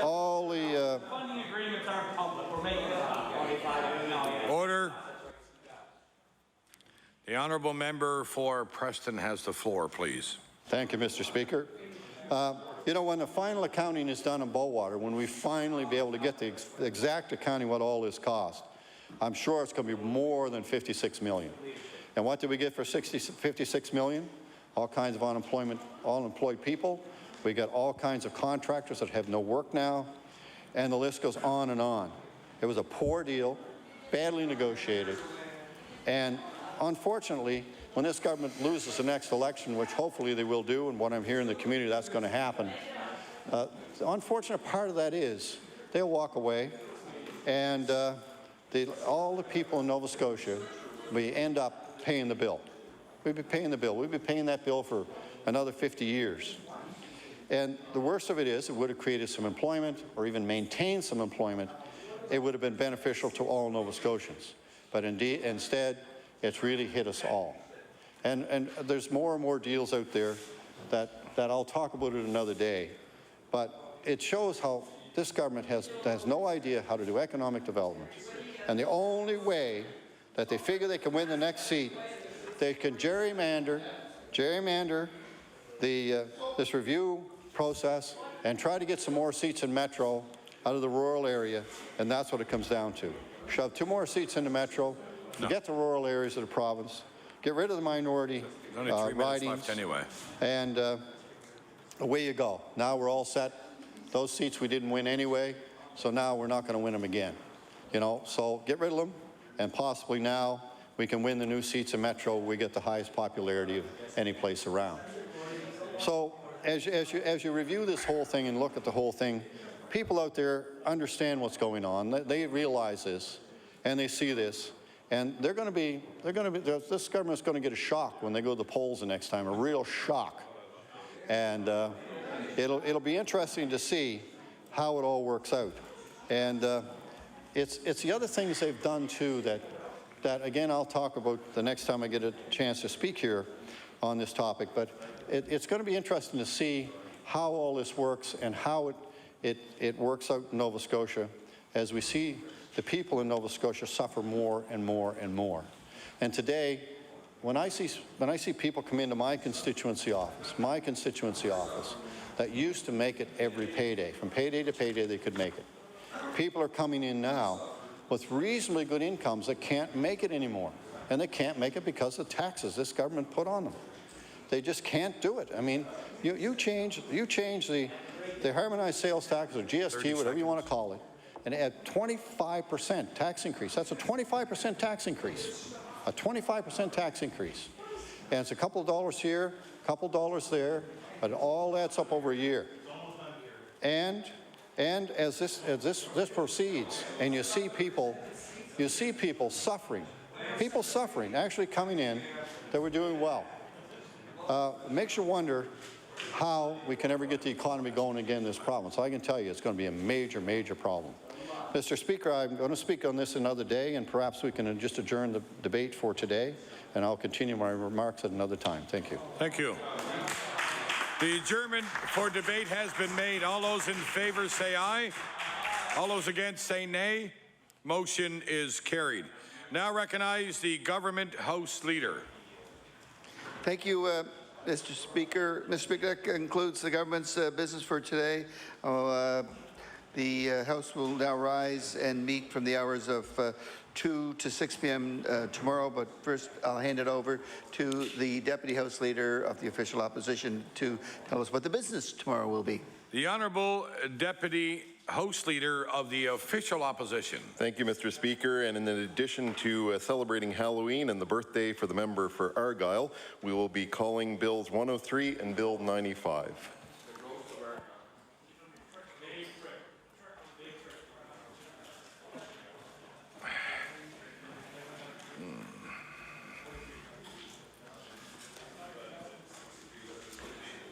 all the funding agreements aren't public. We're making it up. Order. The honourable member for Preston has the floor, please. Thank you, Mr. Speaker. You know, when the final accounting is done in Bowater, when we finally be able to get the exact accounting what all this cost, I'm sure it's going to be more than $56 million. And what did we get for $56 million? All kinds of unemployed people. We got all kinds of contractors that have no work now, and the list goes on and on. It was a poor deal, badly negotiated, and unfortunately, when this government loses the next election, which hopefully they will do, and what I'm hearing in the community, that's going to happen, the unfortunate part of that is they'll walk away, and all the people in Nova Scotia, we end up paying the bill. We'd be paying the bill. We'd be paying that bill for another 50 years. And the worst of it is, it would have created some employment or even maintained some employment. It would have been beneficial to all Nova Scotians. But instead, it's really hit us all. And there's more and more deals out there that I'll talk about it another day. But it shows how this government has no idea how to do economic development. And the only way that they figure they can win the next seat, they can gerrymander this review process and try to get some more seats in Metro out of the rural area, and that's what it comes down to. Shove 2 more seats into Metro, forget the rural areas of the province, get rid of the minority There's only 3 minutes ridings, left anyway. and away you go. Now we're all set. Those seats we didn't win anyway, so now we're not going to win them again. You know, so get rid of them, and possibly now we can win the new seats in Metro. We get the highest popularity of any place around. So as you review this whole thing and look at the whole thing, people out there understand what's going on. They realize this, and they see this, and this government's going to get a shock when they go to the polls the next time, a real shock. And it'll be interesting to see how it all works out. And it's the other things they've done too that again I'll talk about the next time I get a chance to speak here on this topic. But it's going to be interesting to see how all this works and how it works out in Nova Scotia as we see the people in Nova Scotia suffer more and more and more. And today, when I see people come into my constituency office, that used to make it every payday, from payday to payday they could make it. People are coming in now with reasonably good incomes that can't make it anymore. And they can't make it because of the taxes this government put on them. They just can't do it. I mean, you change the harmonized sales tax or GST, whatever you want to call it, and add 25% tax increase. That's a 25% tax increase. A 25% tax increase. And it's a couple of dollars here, a couple of dollars there, but it all adds up over a year. And as this proceeds, and you see people suffering, actually coming in that were doing well. It makes you wonder how we can ever get the economy going again in this province. I can tell you it's going to be a major, major problem. Mr. Speaker, I'm going to speak on this another day, and perhaps we can just adjourn the debate for today, and I'll continue my remarks at another time. Thank you. Thank you. The adjournment for debate has been made. All those in favor say aye. All those against say nay. Motion is carried. Now recognize the Government House Leader. Thank you, Mr. Speaker. Mr. Speaker, that concludes the government's business for today. The House will now rise and meet from the hours of 2 to 6 p.m. Tomorrow, but first I'll hand it over to the Deputy House Leader of the Official Opposition to tell us what the business tomorrow will be. The Honourable Deputy House Leader of the Official Opposition. Thank you, Mr. Speaker. And in addition to celebrating Halloween and the birthday for the member for Argyle, we will be calling Bills 103 and Bill 95.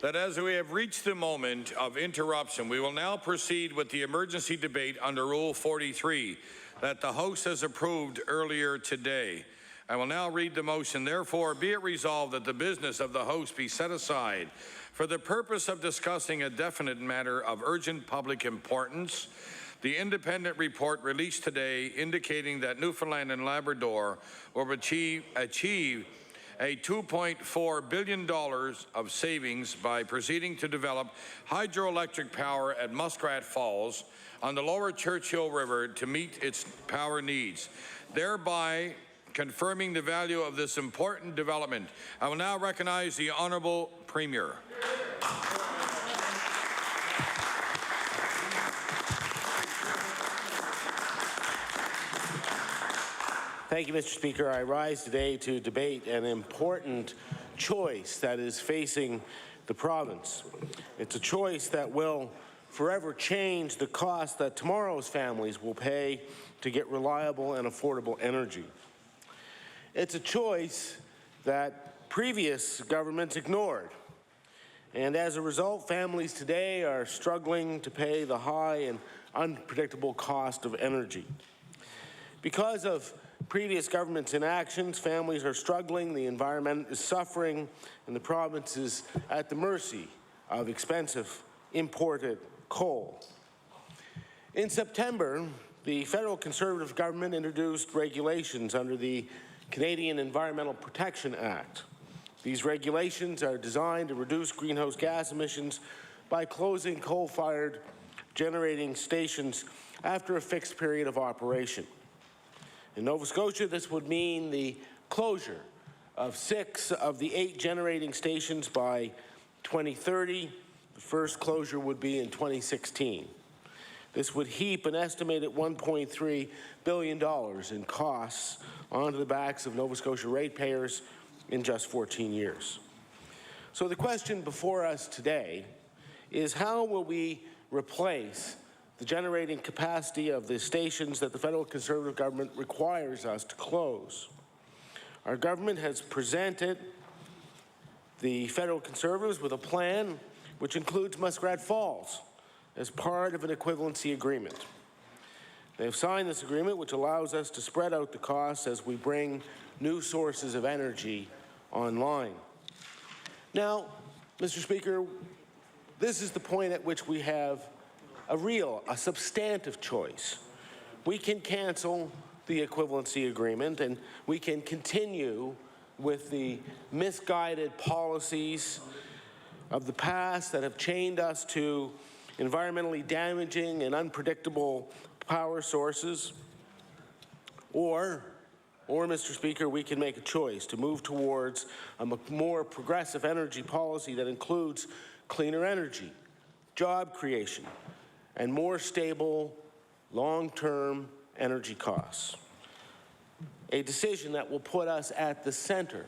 That as we have reached the moment of interruption, we will now proceed with the emergency debate under Rule 43 that the House has approved earlier today. I will now read the motion. Therefore, be it resolved that the business of the House be set aside For the purpose of discussing a definite matter of urgent public importance, the independent report released today indicating that Newfoundland and Labrador will achieve a $2.4 billion of savings by proceeding to develop hydroelectric power at Muskrat Falls on the lower Churchill River to meet its power needs, thereby confirming the value of this important development. I will now recognize the Honourable Premier. Thank you, Mr. Speaker. I rise today to debate an important choice that is facing the province. It's a choice that will forever change the cost that tomorrow's families will pay to get reliable and affordable energy. It's a choice that previous governments ignored. And as a result, families today are struggling to pay the high and unpredictable cost of energy. Because of previous government's inactions, families are struggling, the environment is suffering, and the province is at the mercy of expensive imported coal. In September, the federal Conservative government introduced regulations under the Canadian Environmental Protection Act. These regulations are designed to reduce greenhouse gas emissions by closing coal-fired generating stations after a fixed period of operation. In Nova Scotia, this would mean the closure of 6 of the 8 generating stations by 2030. The first closure would be in 2016. This would heap an estimated $1.3 billion in costs onto the backs of Nova Scotia ratepayers in just 14 years. So the question before us today is, how will we replace the generating capacity of the stations that the federal Conservative government requires us to close? Our government has presented the federal Conservatives with a plan which includes Muskrat Falls as part of an equivalency agreement. They have signed this agreement, which allows us to spread out the costs as we bring new sources of energy online. Now, Mr. Speaker, this is the point at which we have a substantive choice. We can cancel the equivalency agreement and we can continue with the misguided policies of the past that have chained us to environmentally damaging and unpredictable power sources. Or, Mr. Speaker, we can make a choice to move towards a more progressive energy policy that includes cleaner energy, job creation, and more stable, long-term energy costs. A decision that will put us at the center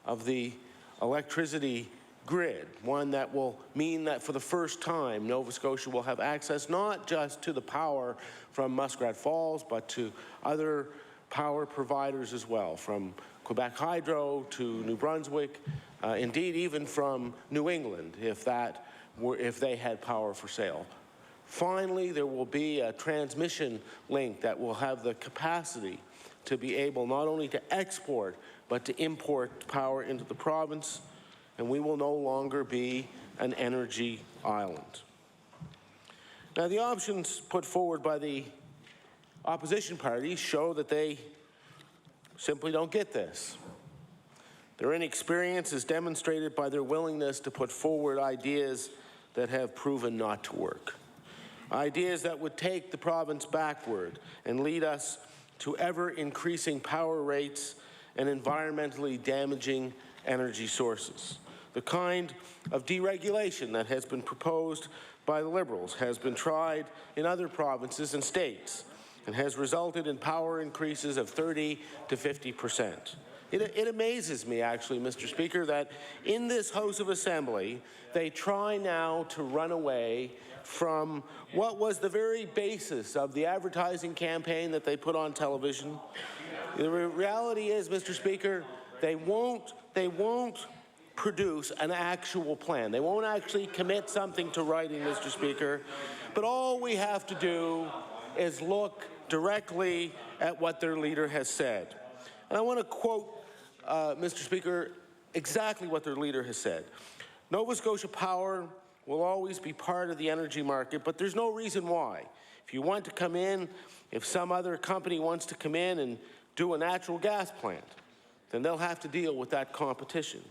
of the electricity grid, one that will mean that for the first time, Nova Scotia will have access not just to the power from Muskrat Falls, but to other power providers as well, from Quebec Hydro to New Brunswick, indeed even from New England, if they had power for sale. Finally, there will be a transmission link that will have the capacity to be able not only to export, but to import power into the province, and we will no longer be an energy island. Now, the options put forward by the opposition parties show that they simply don't get this. Their inexperience is demonstrated by their willingness to put forward ideas that have proven not to work. Ideas that would take the province backward and lead us to ever-increasing power rates and environmentally damaging energy sources. The kind of deregulation that has been proposed by the Liberals has been tried in other provinces and states and has resulted in power increases of 30 to 50%. It amazes me, actually, Mr. Speaker, that in this House of Assembly, they try now to run away from what was the very basis of the advertising campaign that they put on television. The reality is, Mr. Speaker, they won't produce an actual plan. They won't actually commit something to writing, Mr. Speaker. But all we have to do is look directly at what their leader has said. And I want to quote, Mr. Speaker, exactly what their leader has said. Nova Scotia Power will always be part of the energy market, but there's no reason why. If you want to come in, if some other company wants to come in and do a natural gas plant, then they'll have to deal with that competition.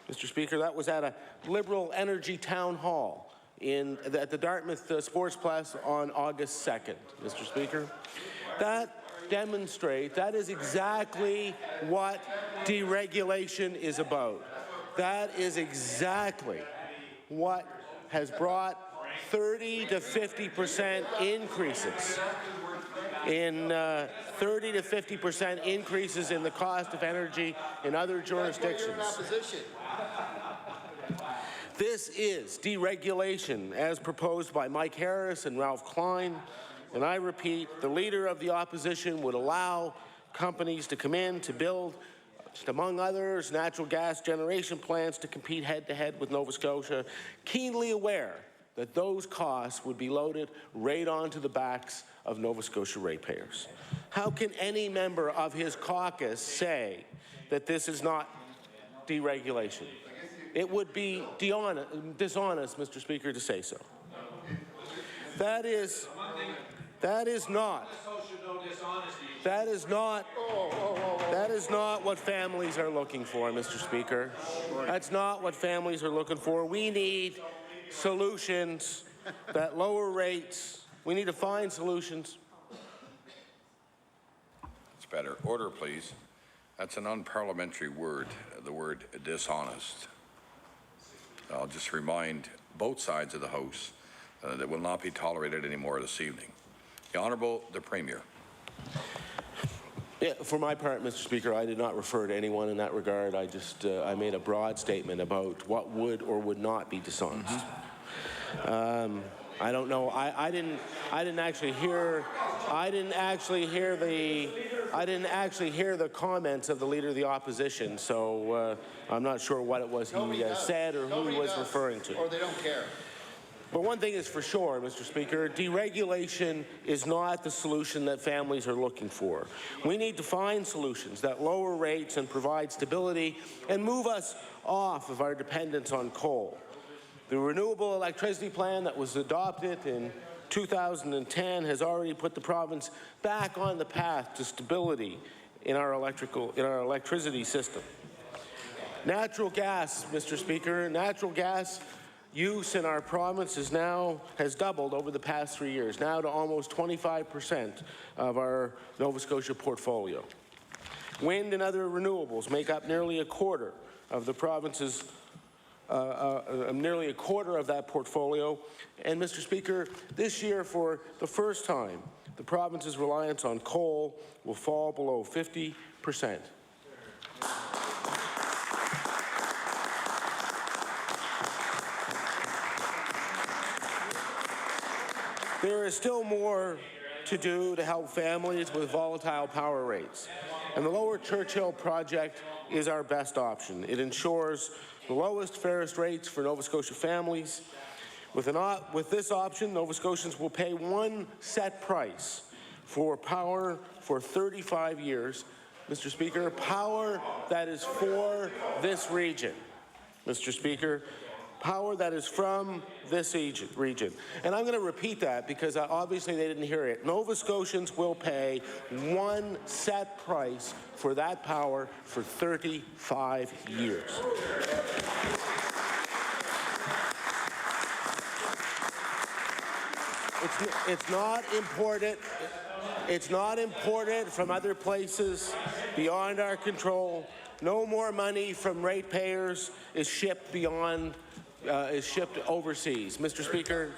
Mr. Speaker, that was at a Liberal Energy Town Hall at the Dartmouth Sports Plus on August 2nd, Mr. Speaker. That is exactly what deregulation is about. That is exactly what has brought 30 to 50% increases in 30 to 50% increases in the cost of energy in other jurisdictions. This is deregulation as proposed by Mike Harris and Ralph Klein. And I repeat, the Leader of the Opposition would allow companies to come in to build, just among others, natural gas generation plants to compete head-to-head with Nova Scotia, keenly aware that those costs would be loaded right onto the backs of Nova Scotia ratepayers. How can any member of his caucus say that this is not deregulation? It would be dishonest, Mr. Speaker, to say so. That is not what families are looking for, Mr. Speaker. That's not what families are looking for. We need solutions that lower rates. We need to find solutions. It's better. Order, please. That's an unparliamentary word, the word dishonest. I'll just remind both sides of the House that will not be tolerated anymore this evening. The Honourable, the Premier. Yeah, for my part, Mr. Speaker, I did not refer to anyone in that regard. I just I made a broad statement about what would or would not be dishonest. I don't know. I didn't actually hear the comments of the Leader of the Opposition. So I'm not sure what it was he said or who he was referring to. Or they don't care. But one thing is for sure, Mr. Speaker, deregulation is not the solution that families are looking for. We need to find solutions that lower rates and provide stability and move us off of our dependence on coal. The Renewable Electricity Plan that was adopted in 2010 has already put the province back on the path to stability in our electricity system. Natural gas, Mr. Speaker, natural gas use in our province has doubled over the past 3 years, now to almost 25% of our Nova Scotia portfolio. Wind and other renewables make up nearly a quarter of the province's nearly a quarter of that portfolio. And Mr. Speaker, this year, for the first time, the province's reliance on coal will fall below 50%. There is still more to do to help families with volatile power rates. And the Lower Churchill project is our best option. It ensures the lowest, fairest rates for Nova Scotia families. With this option, Nova Scotians will pay one set price for power for 35 years. Mr. Speaker, power that is for this region. Mr. Speaker, power that is from this region. And I'm going to repeat that because obviously they didn't hear it. Nova Scotians will pay one set price for that power for 35 years. It's not imported. It's not imported from other places beyond our control. No more money from ratepayers is shipped overseas. Mr. Speaker,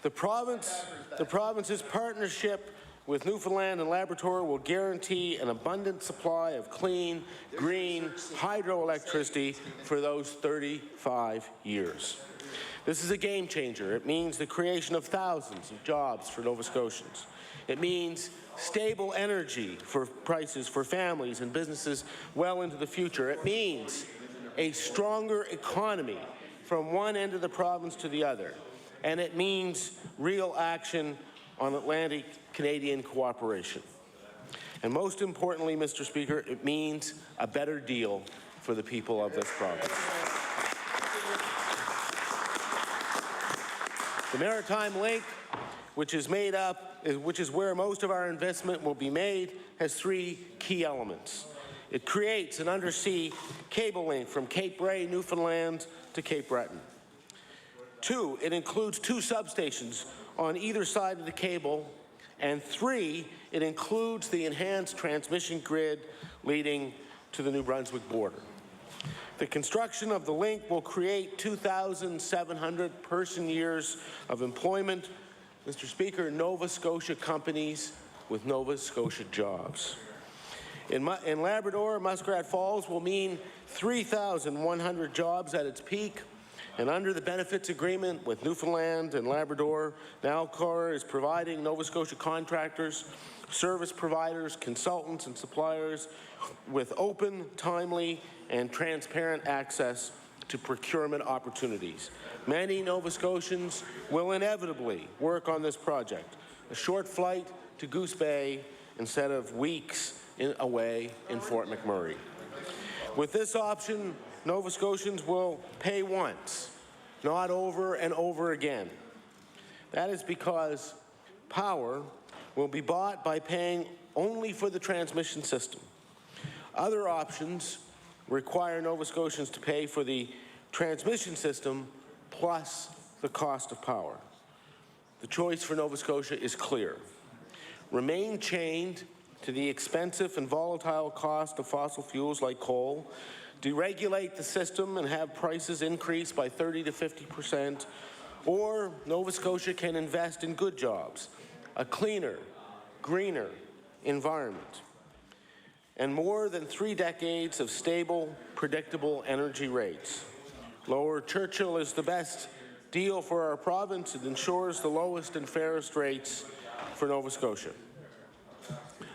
the province's partnership with Newfoundland and Labrador will guarantee an abundant supply of clean, green hydroelectricity for those 35 years. This is a game changer. It means the creation of thousands of jobs for Nova Scotians. It means stable energy for prices for families and businesses well into the future. It means a stronger economy from one end of the province to the other. And it means real action on Atlantic Canadian cooperation. And most importantly, Mr. Speaker, it means a better deal for the people of this province. The Maritime Link, which is where most of our investment will be made, has three key elements. It creates an undersea cable link from Cape Ray, Newfoundland to Cape Breton. 2, it includes 2 substations on either side of the cable. And 3, it includes the enhanced transmission grid leading to the New Brunswick border. The construction of the link will create 2,700 person-years of employment. Mr. Speaker, Nova Scotia companies with Nova Scotia jobs. In Labrador, Muskrat Falls will mean 3,100 jobs at its peak. And under the benefits agreement with Newfoundland and Labrador, Nalcor is providing Nova Scotia contractors, service providers, consultants, and suppliers with open, timely, and transparent access to procurement opportunities. Many Nova Scotians will inevitably work on this project, a short flight to Goose Bay instead of weeks away in Fort McMurray. With this option, Nova Scotians will pay once, not over and over again. That is because power will be bought by paying only for the transmission system. Other options require Nova Scotians to pay for the transmission system plus the cost of power. The choice for Nova Scotia is clear. Remain chained to the expensive and volatile cost of fossil fuels like coal, deregulate the system and have prices increase by 30 to 50%, or Nova Scotia can invest in good jobs, a cleaner, greener environment, and more than 3 decades of stable, predictable energy rates. Lower Churchill is the best deal for our province. It ensures the lowest and fairest rates for Nova Scotia.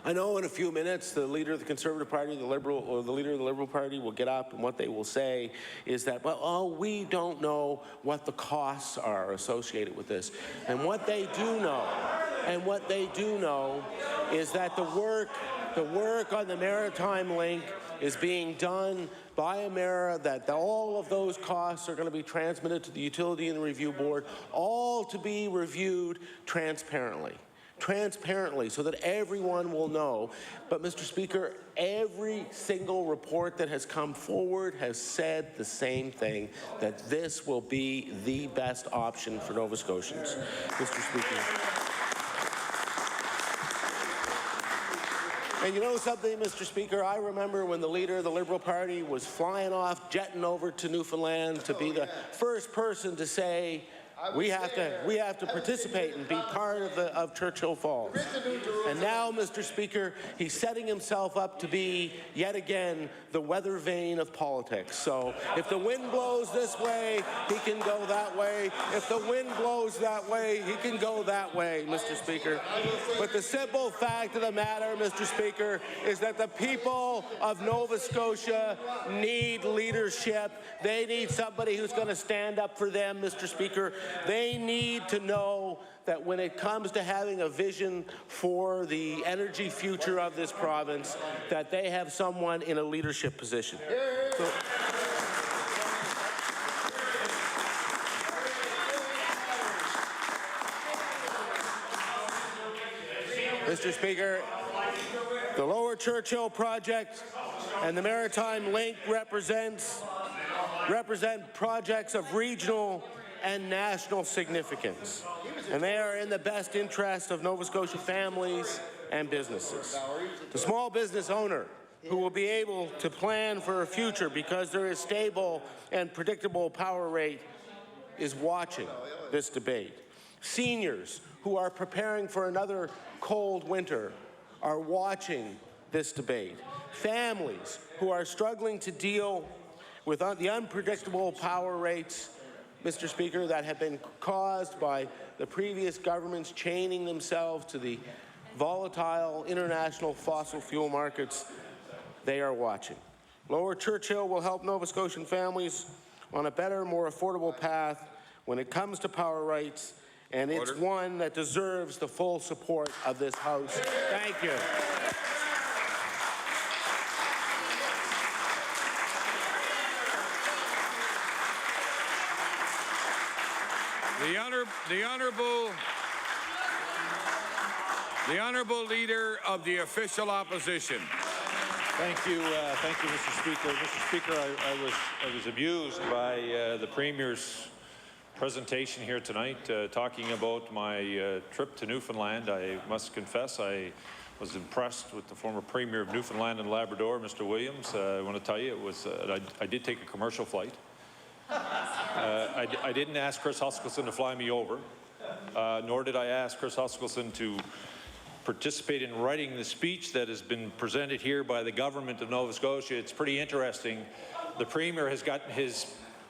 I know in a few minutes the leader of the Conservative Party, the leader of the Liberal Party will get up, and what they will say is that, well, we don't know what the costs are associated with this. And what they do know, is that the work on the Maritime Link is being done by Emera, that all of those costs are going to be transmitted to the Utility and Review Board, all to be reviewed transparently, so that everyone will know. But, Mr. Speaker, every single report that has come forward has said the same thing, that this will be the best option for Nova Scotians. Mr. Speaker. And you know something, Mr. Speaker? I remember when the leader of the Liberal Party was flying off, jetting over to Newfoundland to be the first person to say, we have to participate and be part of Churchill Falls. And now, Mr. Speaker, he's setting himself up to be, yet again, the weather vane of politics. So if the wind blows this way, he can go that way. If the wind blows that way, he can go that way, Mr. Speaker. But the simple fact of the matter, Mr. Speaker, is that the people of Nova Scotia need leadership. They need somebody who's going to stand up for them, Mr. Speaker. They need to know that when it comes to having a vision for the energy future of this province, that they have someone in a leadership position. So, Mr. Speaker, the Lower Churchill project and the Maritime Link represent projects of regional and national significance, and they are in the best interest of Nova Scotia families and businesses. The small business owner who will be able to plan for a future because there is stable and predictable power rate is watching this debate. Seniors who are preparing for another cold winter are watching this debate. Families who are struggling to deal with the unpredictable power rates, Mr. Speaker, that have been caused by the previous governments chaining themselves to the volatile international fossil fuel markets, they are watching. Lower Churchill will help Nova Scotian families on a better, more affordable path when it comes to power rights, and it's one that deserves the full support of this House. Thank you. The honourable leader of the official opposition. Thank you, Mr. Speaker. Mr. Speaker, I was amused by the Premier's presentation here tonight, talking about my trip to Newfoundland. I must confess, I was impressed with the former Premier of Newfoundland and Labrador, Mr. Williams. I want to tell you, it was I did take a commercial flight. I didn't ask Chris Huskilson to fly me over, nor did I ask Chris Huskilson to participate in writing the speech that has been presented here by the government of Nova Scotia. It's pretty interesting. The Premier has got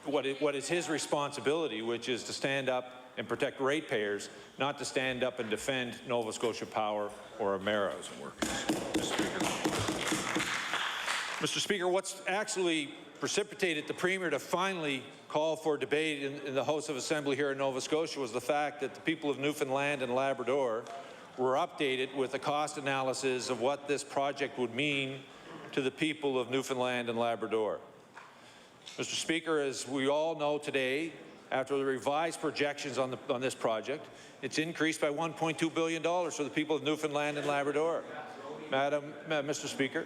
what is his responsibility, which is to stand up and protect ratepayers, not to stand up and defend Nova Scotia Power or Emera. Mr. Speaker, what's actually precipitated the Premier to finally call for debate in the House of Assembly here in Nova Scotia was the fact that the people of Newfoundland and Labrador were updated with a cost analysis of what this project would mean to the people of Newfoundland and Labrador. Mr. Speaker, as we all know today, after the revised projections on this project, it's increased by $1.2 billion for the people of Newfoundland and Labrador, Mr. Speaker.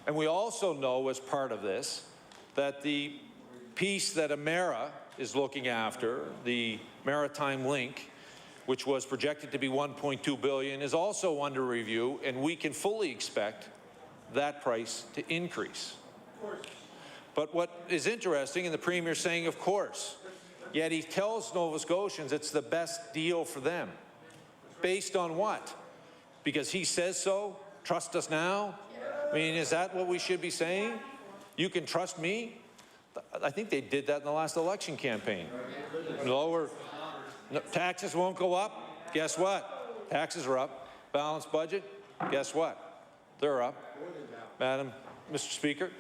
And we also know, as part of this, that the piece that Emera is looking after, the Maritime Link, which was projected to be $1.2 billion, is also under review, and we can fully expect that price to increase. But what is interesting, and the Premier saying, of course, yet he tells Nova Scotians it's the best deal for them. Based on what? Because he says so? Trust us now? I mean, is that what we should be saying? You can trust me? I think they did that in the last election campaign. Taxes won't go up. Guess what? Taxes are up. Balanced budget. Guess what? They're up. Mr. Speaker.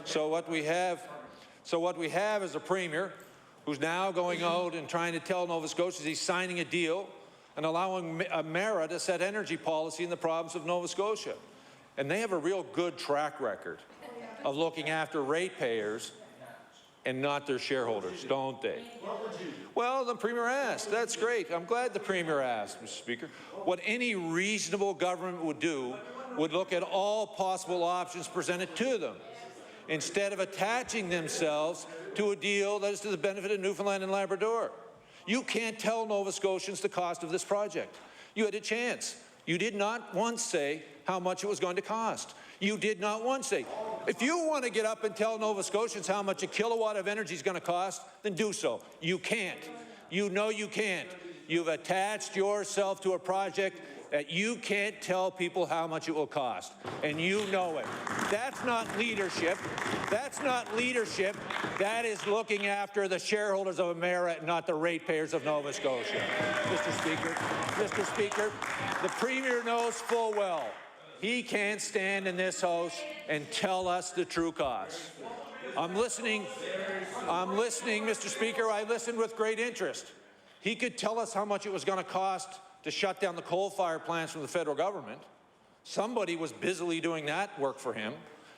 So what we have is a Premier who's now going out and trying to tell Nova Scotians he's signing a deal and allowing Emera to set energy policy in the province of Nova Scotia. And they have a real good track record of looking after ratepayers and not their shareholders, don't they? Well, the Premier asked. That's great. I'm glad the Premier asked, Mr. Speaker. What any reasonable government would do would look at all possible options presented to them, instead of attaching themselves to a deal that is to the benefit of Newfoundland and Labrador. You can't tell Nova Scotians the cost of this project. You had a chance. You did not once say how much it was going to cost. You did not once say. If you want to get up and tell Nova Scotians how much a kilowatt of energy is going to cost, then do so. You can't. You know you can't. You've attached yourself to a project that you can't tell people how much it will cost, and you know it. That's not leadership. That's not leadership. That is looking after the shareholders of Emera, not the ratepayers of Nova Scotia. Mr. Speaker, the Premier knows full well he can't stand in this House and tell us the true cost. I'm listening, Mr. Speaker. I listened with great interest. He could tell us how much it was going to cost to shut down the coal-fired plants from the federal government. Somebody was busily doing that work for him.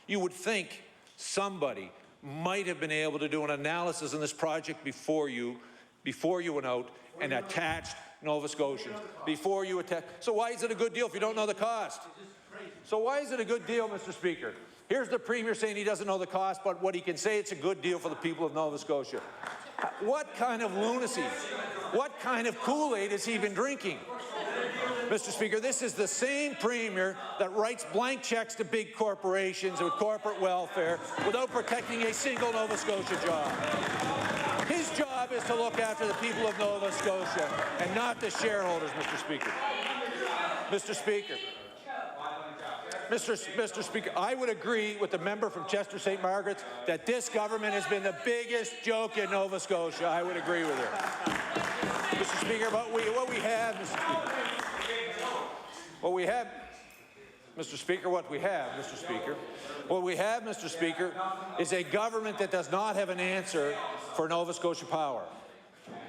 You would think somebody might have been able to do an analysis on this project before you went out and attached Nova Scotians. So why is it a good deal if you don't know the cost? So why is it a good deal, Mr. Speaker? Here's the Premier saying he doesn't know the cost, but what he can say, it's a good deal for the people of Nova Scotia. What kind of lunacy? What kind of Kool-Aid has he been drinking? Mr. Speaker, this is the same Premier that writes blank checks to big corporations with corporate welfare without protecting a single Nova Scotia job. His job is to look after the people of Nova Scotia and not the shareholders, Mr. Speaker. Mr. Speaker. Mr. Speaker, I would agree with the member from Chester St. Margaret's that this government has been the biggest joke in Nova Scotia. I would agree with her. Mr. Speaker, what we have, Mr. Speaker, is a government that does not have an answer for Nova Scotia Power.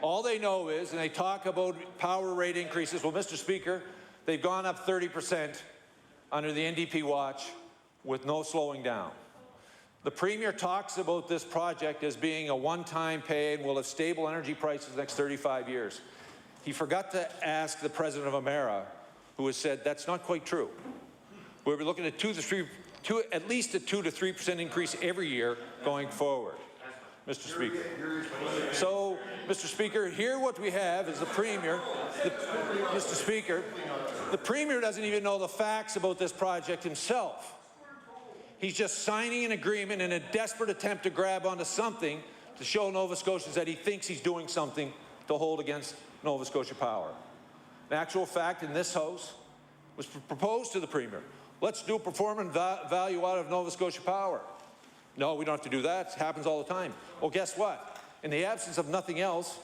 All they know is, and they talk about power rate increases, well, Mr. Speaker, they've gone up 30% under the NDP watch with no slowing down. The Premier talks about this project as being a one-time pay and will have stable energy prices the next 35 years. He forgot to ask the president of Amera, who has said that's not quite true. We'll be looking at at least a 2 to 3% increase every year going forward, Mr. Speaker. So, Mr. Speaker, here what we have is the Premier. Mr. Speaker, the Premier doesn't even know the facts about this project himself. He's just signing an agreement in a desperate attempt to grab onto something to show Nova Scotians that he thinks he's doing something to hold against Nova Scotia Power. In actual fact, in this House, was proposed to the Premier, let's do performance value out of Nova Scotia Power. No, we don't have to do that. It happens all the time. Well, guess what? In the absence of nothing else,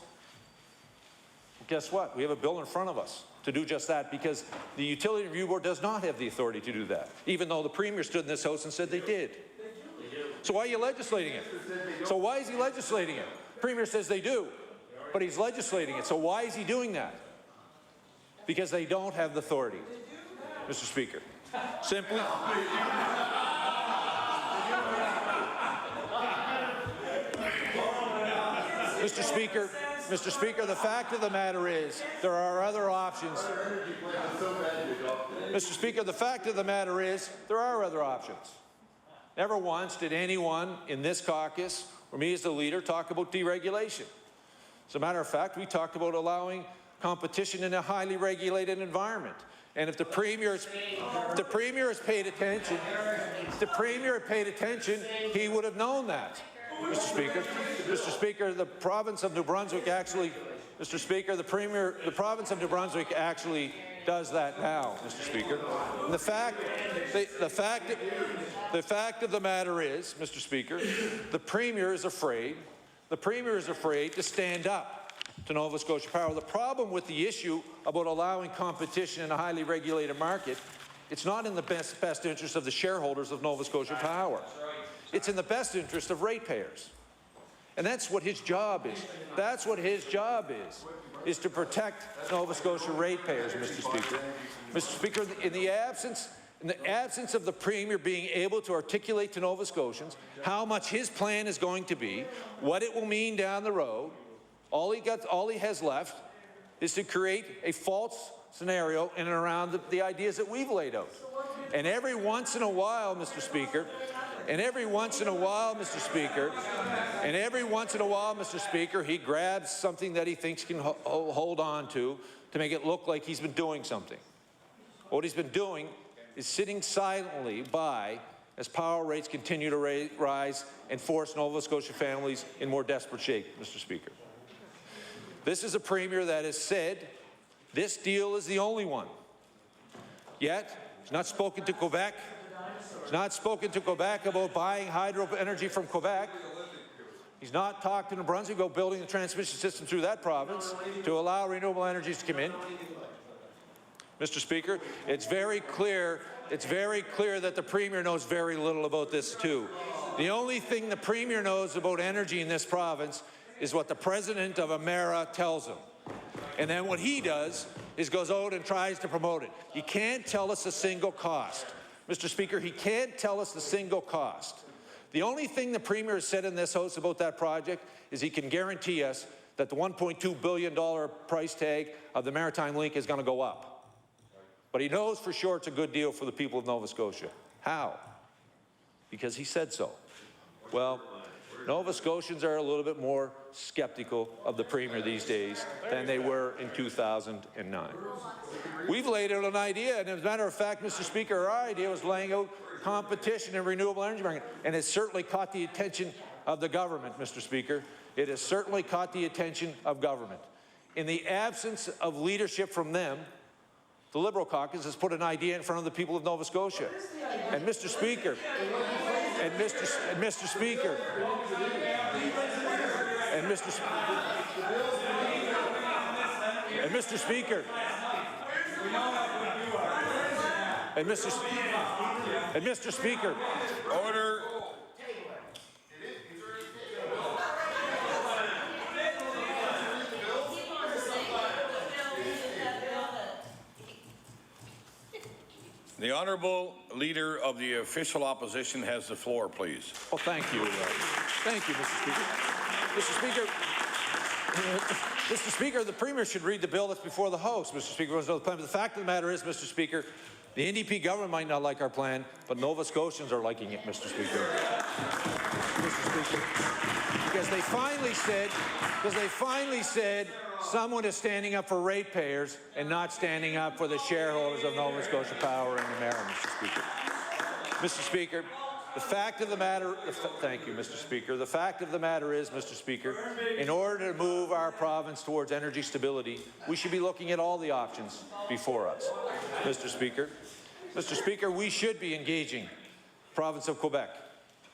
guess what? We have a bill in front of us to do just that, because the Utility Review Board does not have the authority to do that, even though the Premier stood in this House and said they did. So why are you legislating it? So why is he legislating it? Premier says they do, but he's legislating it. So why is he doing that? Because they don't have the authority, Mr. Speaker. Simply. Mr. Speaker, the fact of the matter is there are other options. Mr. Speaker, the fact of the matter is there are other options. Never once did anyone in this caucus, or me as the leader, talk about deregulation. As a matter of fact, we talked about allowing competition in a highly regulated environment. And if the Premier has paid attention, he would have known that. Mr. Speaker, the province of New Brunswick actually, Mr. Speaker, the province of New Brunswick actually does that now, Mr. Speaker. And the fact of the matter is, Mr. Speaker, the Premier is afraid to stand up to Nova Scotia Power. The problem with the issue about allowing competition in a highly regulated market, it's not in the best interest of the shareholders of Nova Scotia Power. It's in the best interest of ratepayers. And that's what his job is. That's what his job is to protect Nova Scotia ratepayers, Mr. Speaker. Mr. Speaker, in the absence of the Premier being able to articulate to Nova Scotians how much his plan is going to be, what it will mean down the road, all he has left is to create a false scenario in and around the ideas that we've laid out. And every once in a while, Mr. Speaker, he grabs something that he thinks he can hold on to make it look like he's been doing something. What he's been doing is sitting silently by as power rates continue to rise and force Nova Scotia families in more desperate shape, Mr. Speaker. This is a Premier that has said this deal is the only one. Yet, he's not spoken to Quebec. He's not spoken to Quebec about buying hydro energy from Quebec. He's not talked to New Brunswick about building a transmission system through that province to allow renewable energies to come in. Mr. Speaker, it's very clear that the Premier knows very little about this too. The only thing the Premier knows about energy in this province is what the President of Amera tells him. And then what he does is goes out and tries to promote it. He can't tell us a single cost. Mr. Speaker, he can't tell us the single cost. The only thing the Premier has said in this House about that project is he can guarantee us that the $1.2 billion price tag of the Maritime Link is going to go up. But he knows for sure it's a good deal for the people of Nova Scotia. How? Because he said so. Well, Nova Scotians are a little bit more skeptical of the Premier these days than they were in 2009. We've laid out an idea, and as a matter of fact, Mr. Speaker, our idea was laying out competition in renewable energy market, and it's certainly caught the attention of the government, Mr. Speaker. It has certainly caught the attention of government. In the absence of leadership from them, the Liberal caucus has put an idea in front of the people of Nova Scotia. And Mr. Speaker, and Mr. Speaker, and Mr. Speaker. Order. The Honourable Leader of the Official Opposition has the floor, please. Well, thank you. Thank you, Mr. Speaker. Mr. Speaker, Mr. Speaker, the Premier should read the bill that's before the House, Mr. Speaker. The fact of the matter is, Mr. Speaker, the NDP government might not like our plan, but Nova Scotians are liking it, Mr. Speaker. Mr. Speaker, because they finally said someone is standing up for ratepayers and not standing up for the shareholders of Nova Scotia Power and Emera, Mr. Speaker. Mr. Speaker, the fact of the matter, thank you, Mr. Speaker. The fact of the matter is, Mr. Speaker, in order to move our province towards energy stability, we should be looking at all the options before us, Mr. Speaker. Mr. Speaker, we should be engaging the province of Quebec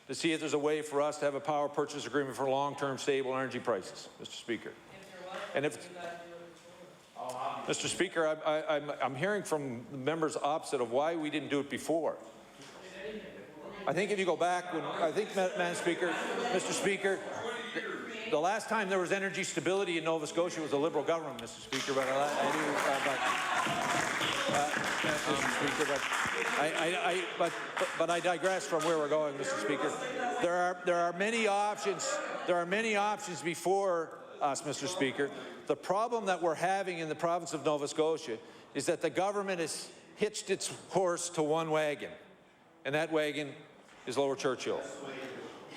to see if there's a way for us to have a power purchase agreement for long-term stable energy prices, Mr. Speaker. And if, Mr. Speaker, I'm hearing from the members opposite of why we didn't do it before. I think if you go back, Madam Speaker, Mr. Speaker, the last time there was energy stability in Nova Scotia was a Liberal government, Mr. Speaker. But I digress from where we're going, Mr. Speaker. There are many options. There are many options before us, Mr. Speaker. The problem that we're having in the province of Nova Scotia is that the government has hitched its horse to one wagon, and that wagon is Lower Churchill,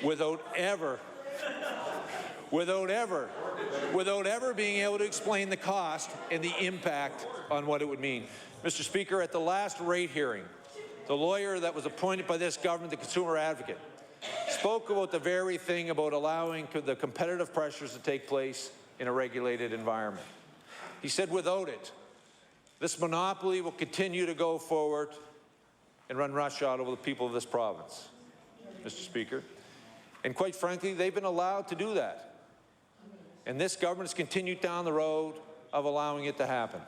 without ever being able to explain the cost and the impact on what it would mean. Mr. Speaker, at the last rate hearing, the lawyer that was appointed by this government, the consumer advocate, spoke about the very thing about allowing the competitive pressures to take place in a regulated environment. He said without it, this monopoly will continue to go forward and run roughshod over the people of this province, Mr. Speaker. And quite frankly, they've been allowed to do that. And this government has continued down the road of allowing it to happen.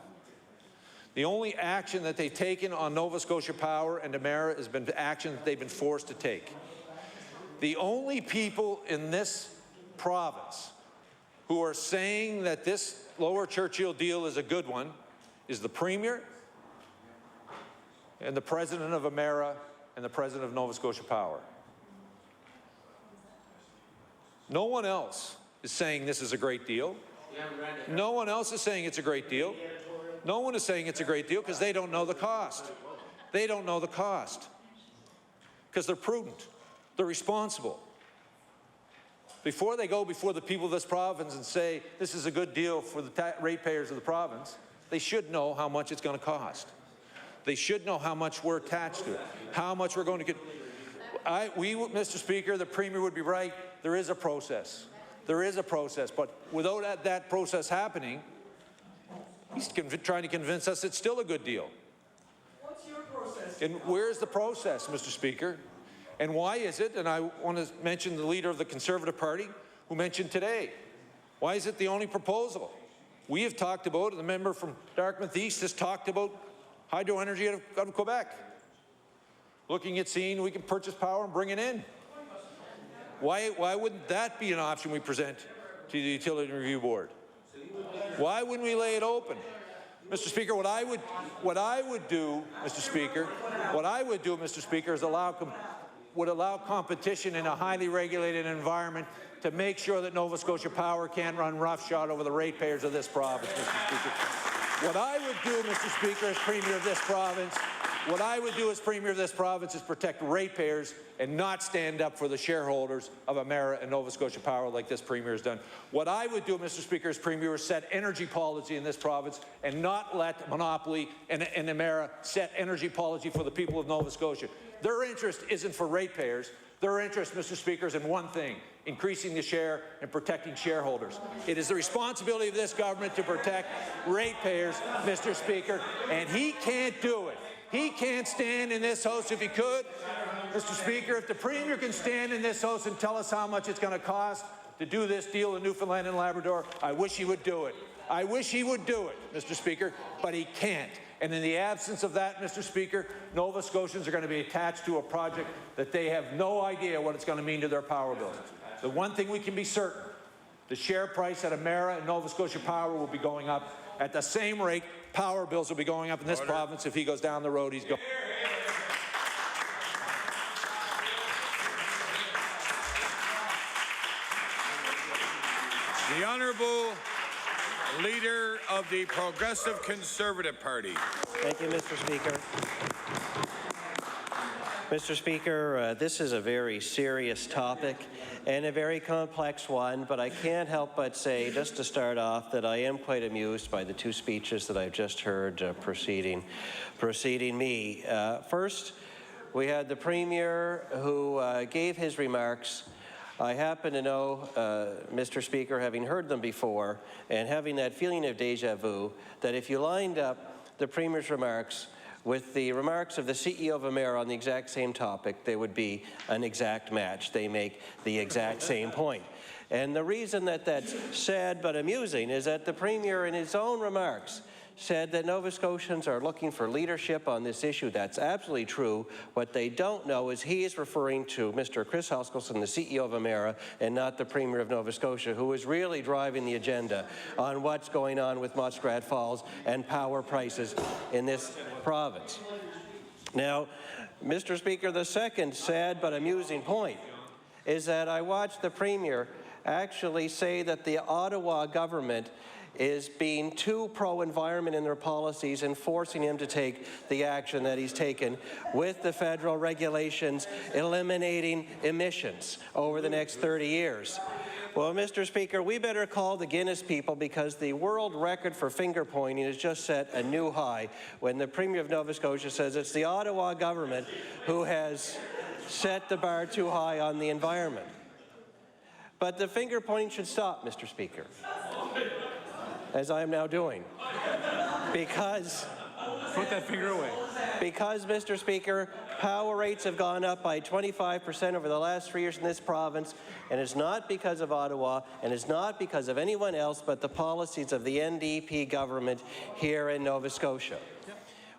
The only action that they've taken on Nova Scotia Power and Emera has been action that they've been forced to take. The only people in this province who are saying that this Lower Churchill deal is a good one is the Premier and the President of Emera and the President of Nova Scotia Power. No one else is saying this is a great deal. No one else is saying it's a great deal. No one is saying it's a great deal because they don't know the cost. They don't know the cost because they're prudent. They're responsible. Before they go before the people of this province and say this is a good deal for the ratepayers of the province, they should know how much it's going to cost. They should know how much we're attached to it, how much we're going to get. Mr. Speaker, the Premier would be right. There is a process. There is a process, but without that process happening, he's trying to convince us it's still a good deal. What's your process? And where's the process, Mr. Speaker? And why is it, and I want to mention the leader of the Conservative Party who mentioned today, why is it the only proposal? We have talked about, and the member from Dartmouth East has talked about hydro energy out of Quebec. Looking at seeing we can purchase power and bring it in. Why wouldn't that be an option we present to the Utility Review Board? Why wouldn't we lay it open? Mr. Speaker, what I would do, Mr. Speaker, is allow competition in a highly regulated environment to make sure that Nova Scotia Power can't run roughshod over the ratepayers of this province, Mr. Speaker. What I would do, Mr. Speaker, as Premier of this province, is protect ratepayers and not stand up for the shareholders of Emera and Nova Scotia Power like this Premier has done. What I would do, Mr. Speaker, as Premier, is set energy policy in this province and not let Monopoly and Emera set energy policy for the people of Nova Scotia. Their interest isn't for ratepayers. Their interest, Mr. Speaker, is in one thing: increasing the share and protecting shareholders. It is the responsibility of this government to protect ratepayers, Mr. Speaker, and he can't do it. He can't stand in this House. If he could, Mr. Speaker, if the Premier can stand in this House and tell us how much it's going to cost to do this deal in Newfoundland and Labrador, I wish he would do it. I wish he would do it, Mr. Speaker, but he can't. And in the absence of that, Mr. Speaker, Nova Scotians are going to be attached to a project that they have no idea what it's going to mean to their power bills. The one thing we can be certain, the share price at Emera and Nova Scotia Power will be going up at the same rate power bills will be going up in this province if he goes down the road he's going. The Honourable Leader of the Progressive Conservative Party. Thank you, Mr. Speaker. Mr. Speaker, this is a very serious topic and a very complex one, but I can't help but say, just to start off, that I am quite amused by the two speeches that I've just heard preceding me. First, we had the Premier who gave his remarks. I happen to know, Mr. Speaker, having heard them before and having that feeling of deja vu, that if you lined up the Premier's remarks with the remarks of the CEO of Emera on the exact same topic, they would be an exact match. They make the exact same point. And the reason that that's sad but amusing is that the Premier, in his own remarks, said that Nova Scotians are looking for leadership on this issue. That's absolutely true. What they don't know is he is referring to Mr. Chris Hoskinson, the CEO of Emera, and not the Premier of Nova Scotia, who is really driving the agenda on what's going on with Muskrat Falls and power prices in this province. Now, Mr. Speaker, the second sad but amusing point is that I watched the Premier actually say that the Ottawa government is being too pro-environment in their policies and forcing him to take the action that he's taken with the federal regulations eliminating emissions over the next 30 years. Well, Mr. Speaker, we better call the Guinness people, because the world record for finger pointing has just set a new high when the Premier of Nova Scotia says it's the Ottawa government who has set the bar too high on the environment. But the finger pointing should stop, Mr. Speaker, as I am now doing, because Put that finger away. Because, Mr. Speaker, power rates have gone up by 25% over the last 3 years in this province, and it's not because of Ottawa, and it's not because of anyone else but the policies of the NDP government here in Nova Scotia.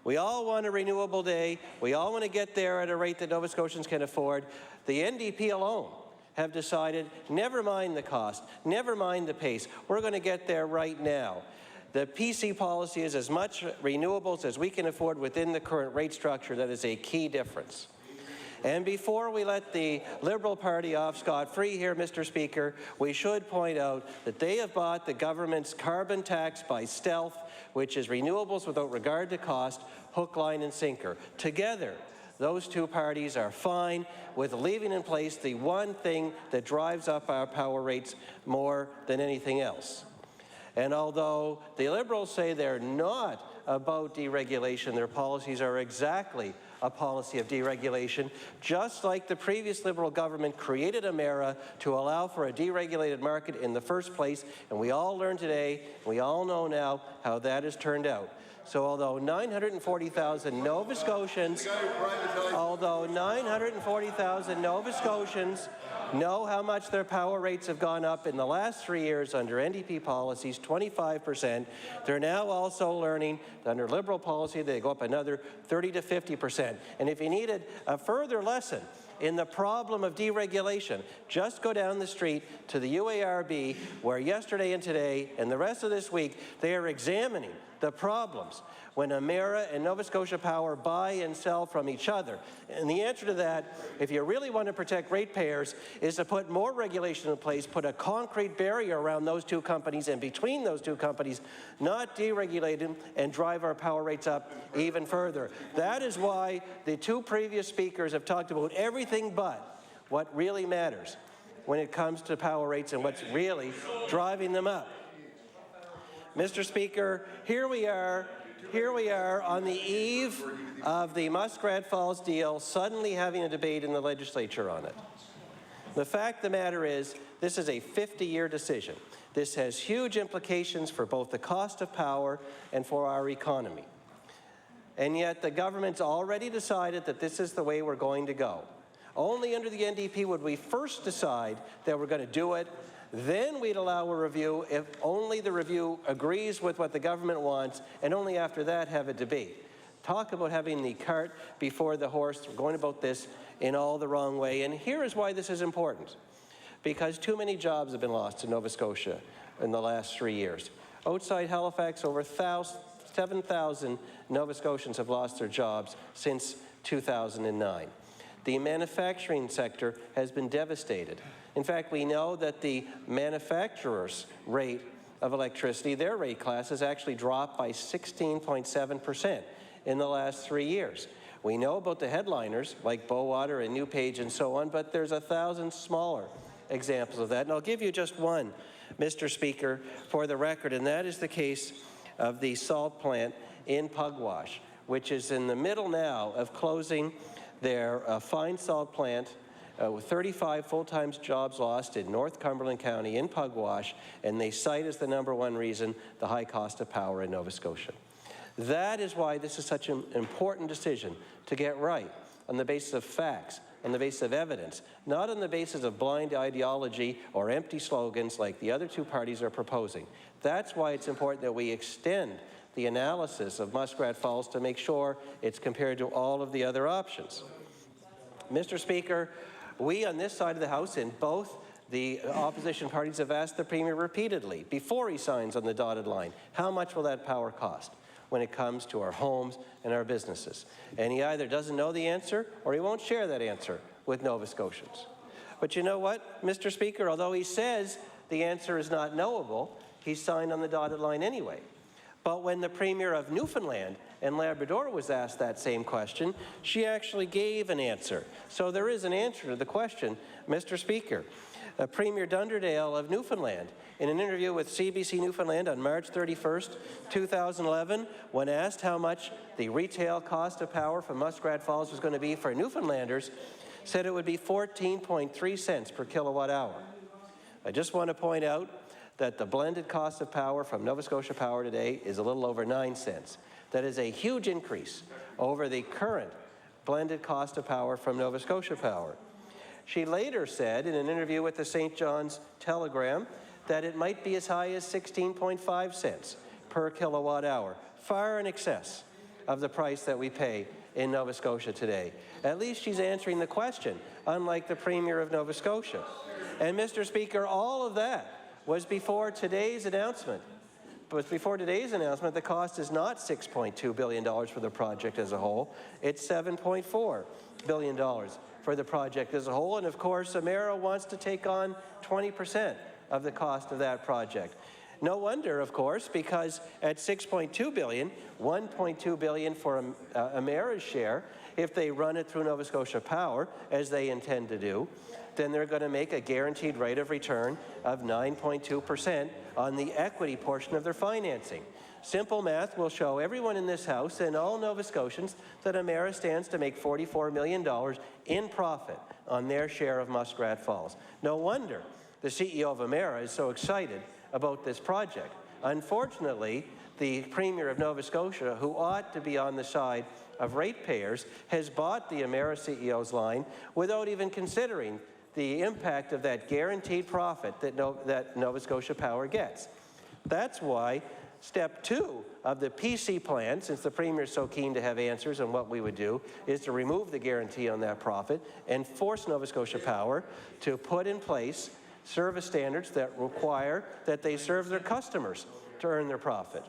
We all want a renewable day. We all want to get there at a rate that Nova Scotians can afford. The NDP alone have decided, never mind the cost, never mind the pace, we're going to get there right now. The PC policy is as much renewables as we can afford within the current rate structure. That is a key difference. And before we let the Liberal Party off scot-free here, Mr. Speaker, we should point out that they have bought the government's carbon tax by stealth, which is renewables without regard to cost, hook, line, and sinker. Together, those two parties are fine with leaving in place the one thing that drives up our power rates more than anything else. And although the Liberals say they're not about deregulation, their policies are exactly a policy of deregulation, just like the previous Liberal government created Emera to allow for a deregulated market in the first place. And we all learned today, we all know now how that has turned out. So although 940,000 Nova Scotians, know how much their power rates have gone up in the last 3 years under NDP policies, 25%. They're now also learning that under Liberal policy, they go up another 30 to 50%. And if you needed a further lesson in the problem of deregulation, just go down the street to the UARB, where yesterday and today and the rest of this week, they are examining the problems when Emera and Nova Scotia Power buy and sell from each other. And the answer to that, if you really want to protect ratepayers, is to put more regulation in place, put a concrete barrier around those two companies and between those two companies, not deregulate them and drive our power rates up even further. That is why the two previous speakers have talked about everything but what really matters when it comes to power rates and what's really driving them up. Mr. Speaker, here we are on the eve of the Muskrat Falls deal, suddenly having a debate in the legislature on it. The fact of the matter is, this is a 50-year decision. This has huge implications for both the cost of power and for our economy. And yet the government's already decided that this is the way we're going to go. Only under the NDP would we first decide that we're going to do it. Then we'd allow a review if only the review agrees with what the government wants, and only after that have a debate. Talk about having the cart before the horse. We're going about this in all the wrong way. And here is why this is important. Because too many jobs have been lost in Nova Scotia in the last 3 years. Outside Halifax, over 7,000 Nova Scotians have lost their jobs since 2009. The manufacturing sector has been devastated. In fact, we know that the manufacturers' rate of electricity, their rate class has actually dropped by 16.7% in the last 3 years. We know about the headliners like Bowater and Newpage and so on, but there's 1,000 smaller examples of that. And I'll give you just one, Mr. Speaker, for the record, and that is the case of the salt plant in Pugwash, which is in the middle now of closing their fine salt plant with 35 full-time jobs lost in North Cumberland County in Pugwash, and they cite as the #1 reason the high cost of power in Nova Scotia. That is why this is such an important decision to get right on the basis of facts, on the basis of evidence, not on the basis of blind ideology or empty slogans like the other two parties are proposing. That's why it's important that we extend the analysis of Muskrat Falls to make sure it's compared to all of the other options. Mr. Speaker, we on this side of the House in both the opposition parties have asked the Premier repeatedly, before he signs on the dotted line, how much will that power cost when it comes to our homes and our businesses? And he either doesn't know the answer or he won't share that answer with Nova Scotians. But you know what, Mr. Speaker, although he says the answer is not knowable, he signed on the dotted line anyway. But when the Premier of Newfoundland and Labrador was asked that same question, she actually gave an answer. So there is an answer to the question, Mr. Speaker. Premier Dunderdale of Newfoundland, in an interview with CBC Newfoundland on March 31st, 2011, when asked how much the retail cost of power from Muskrat Falls was going to be for Newfoundlanders, said it would be 14.3 cents per kilowatt hour. I just want to point out that the blended cost of power from Nova Scotia Power today is a little over 9 cents. That is a huge increase over the current blended cost of power from Nova Scotia Power. She later said in an interview with the St. John's Telegram that it might be as high as 16.5 cents per kilowatt hour, far in excess of the price that we pay in Nova Scotia today. At least she's answering the question, unlike the Premier of Nova Scotia. And Mr. Speaker, all of that was before today's announcement. But before today's announcement, the cost is not $6.2 billion for the project as a whole. It's $7.4 billion for the project as a whole. And of course, Emera wants to take on 20% of the cost of that project. No wonder, of course, because at $6.2 billion, $1.2 billion for Emera's share, if they run it through Nova Scotia Power, as they intend to do, then they're going to make a guaranteed rate of return of 9.2% on the equity portion of their financing. Simple math will show everyone in this House and all Nova Scotians that Emera stands to make $44 million in profit on their share of Muskrat Falls. No wonder the CEO of Emera is so excited about this project. Unfortunately, the Premier of Nova Scotia, who ought to be on the side of ratepayers, has bought the Emera CEO's line without even considering the impact of that guaranteed profit that Nova Scotia Power gets. That's why step 2 of the PC plan, since the Premier is so keen to have answers on what we would do, is to remove the guarantee on that profit and force Nova Scotia Power to put in place service standards that require that they serve their customers to earn their profit.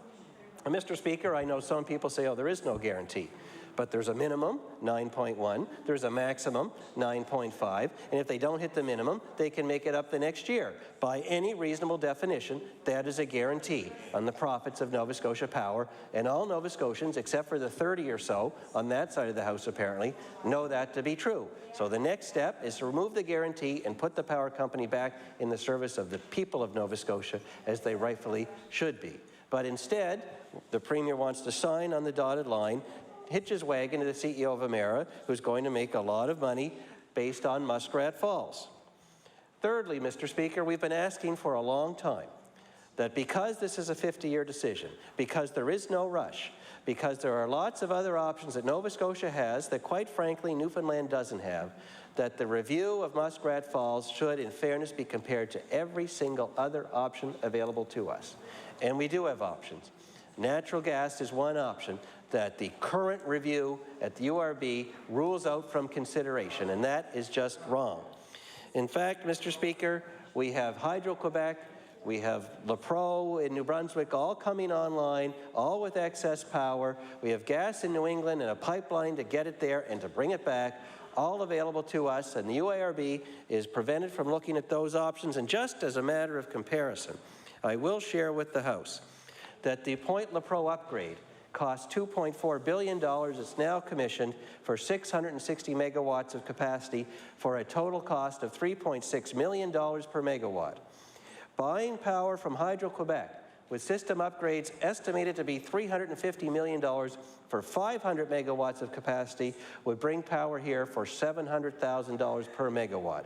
And Mr. Speaker, I know some people say, oh, there is no guarantee. But there's a minimum, 9.1, there's a maximum, 9.5, and if they don't hit the minimum, they can make it up the next year. By any reasonable definition, that is a guarantee on the profits of Nova Scotia Power, and all Nova Scotians, except for the 30 or so on that side of the House apparently, know that to be true. So the next step is to remove the guarantee and put the power company back in the service of the people of Nova Scotia as they rightfully should be. But instead, the Premier wants to sign on the dotted line, hitch his wagon to the CEO of Emera, who's going to make a lot of money based on Muskrat Falls. Thirdly, Mr. Speaker, we've been asking for a long time that because this is a 50-year decision, because there is no rush, because there are lots of other options that Nova Scotia has that, quite frankly, Newfoundland doesn't have, that the review of Muskrat Falls should, in fairness, be compared to every single other option available to us. And we do have options. Natural gas is one option that the current review at the URB rules out from consideration, and that is just wrong. In fact, Mr. Speaker, we have Hydro-Quebec, we have LaPro in New Brunswick, all coming online, all with excess power. We have gas in New England and a pipeline to get it there and to bring it back, all available to us, and the UARB is prevented from looking at those options. And just as a matter of comparison, I will share with the House that the Point Lepreau upgrade cost $2.4 billion. It's now commissioned for 660 megawatts of capacity for a total cost of $3.6 million per megawatt. Buying power from Hydro-Quebec with system upgrades estimated to be $350 million for 500 megawatts of capacity would bring power here for $700,000 per megawatt.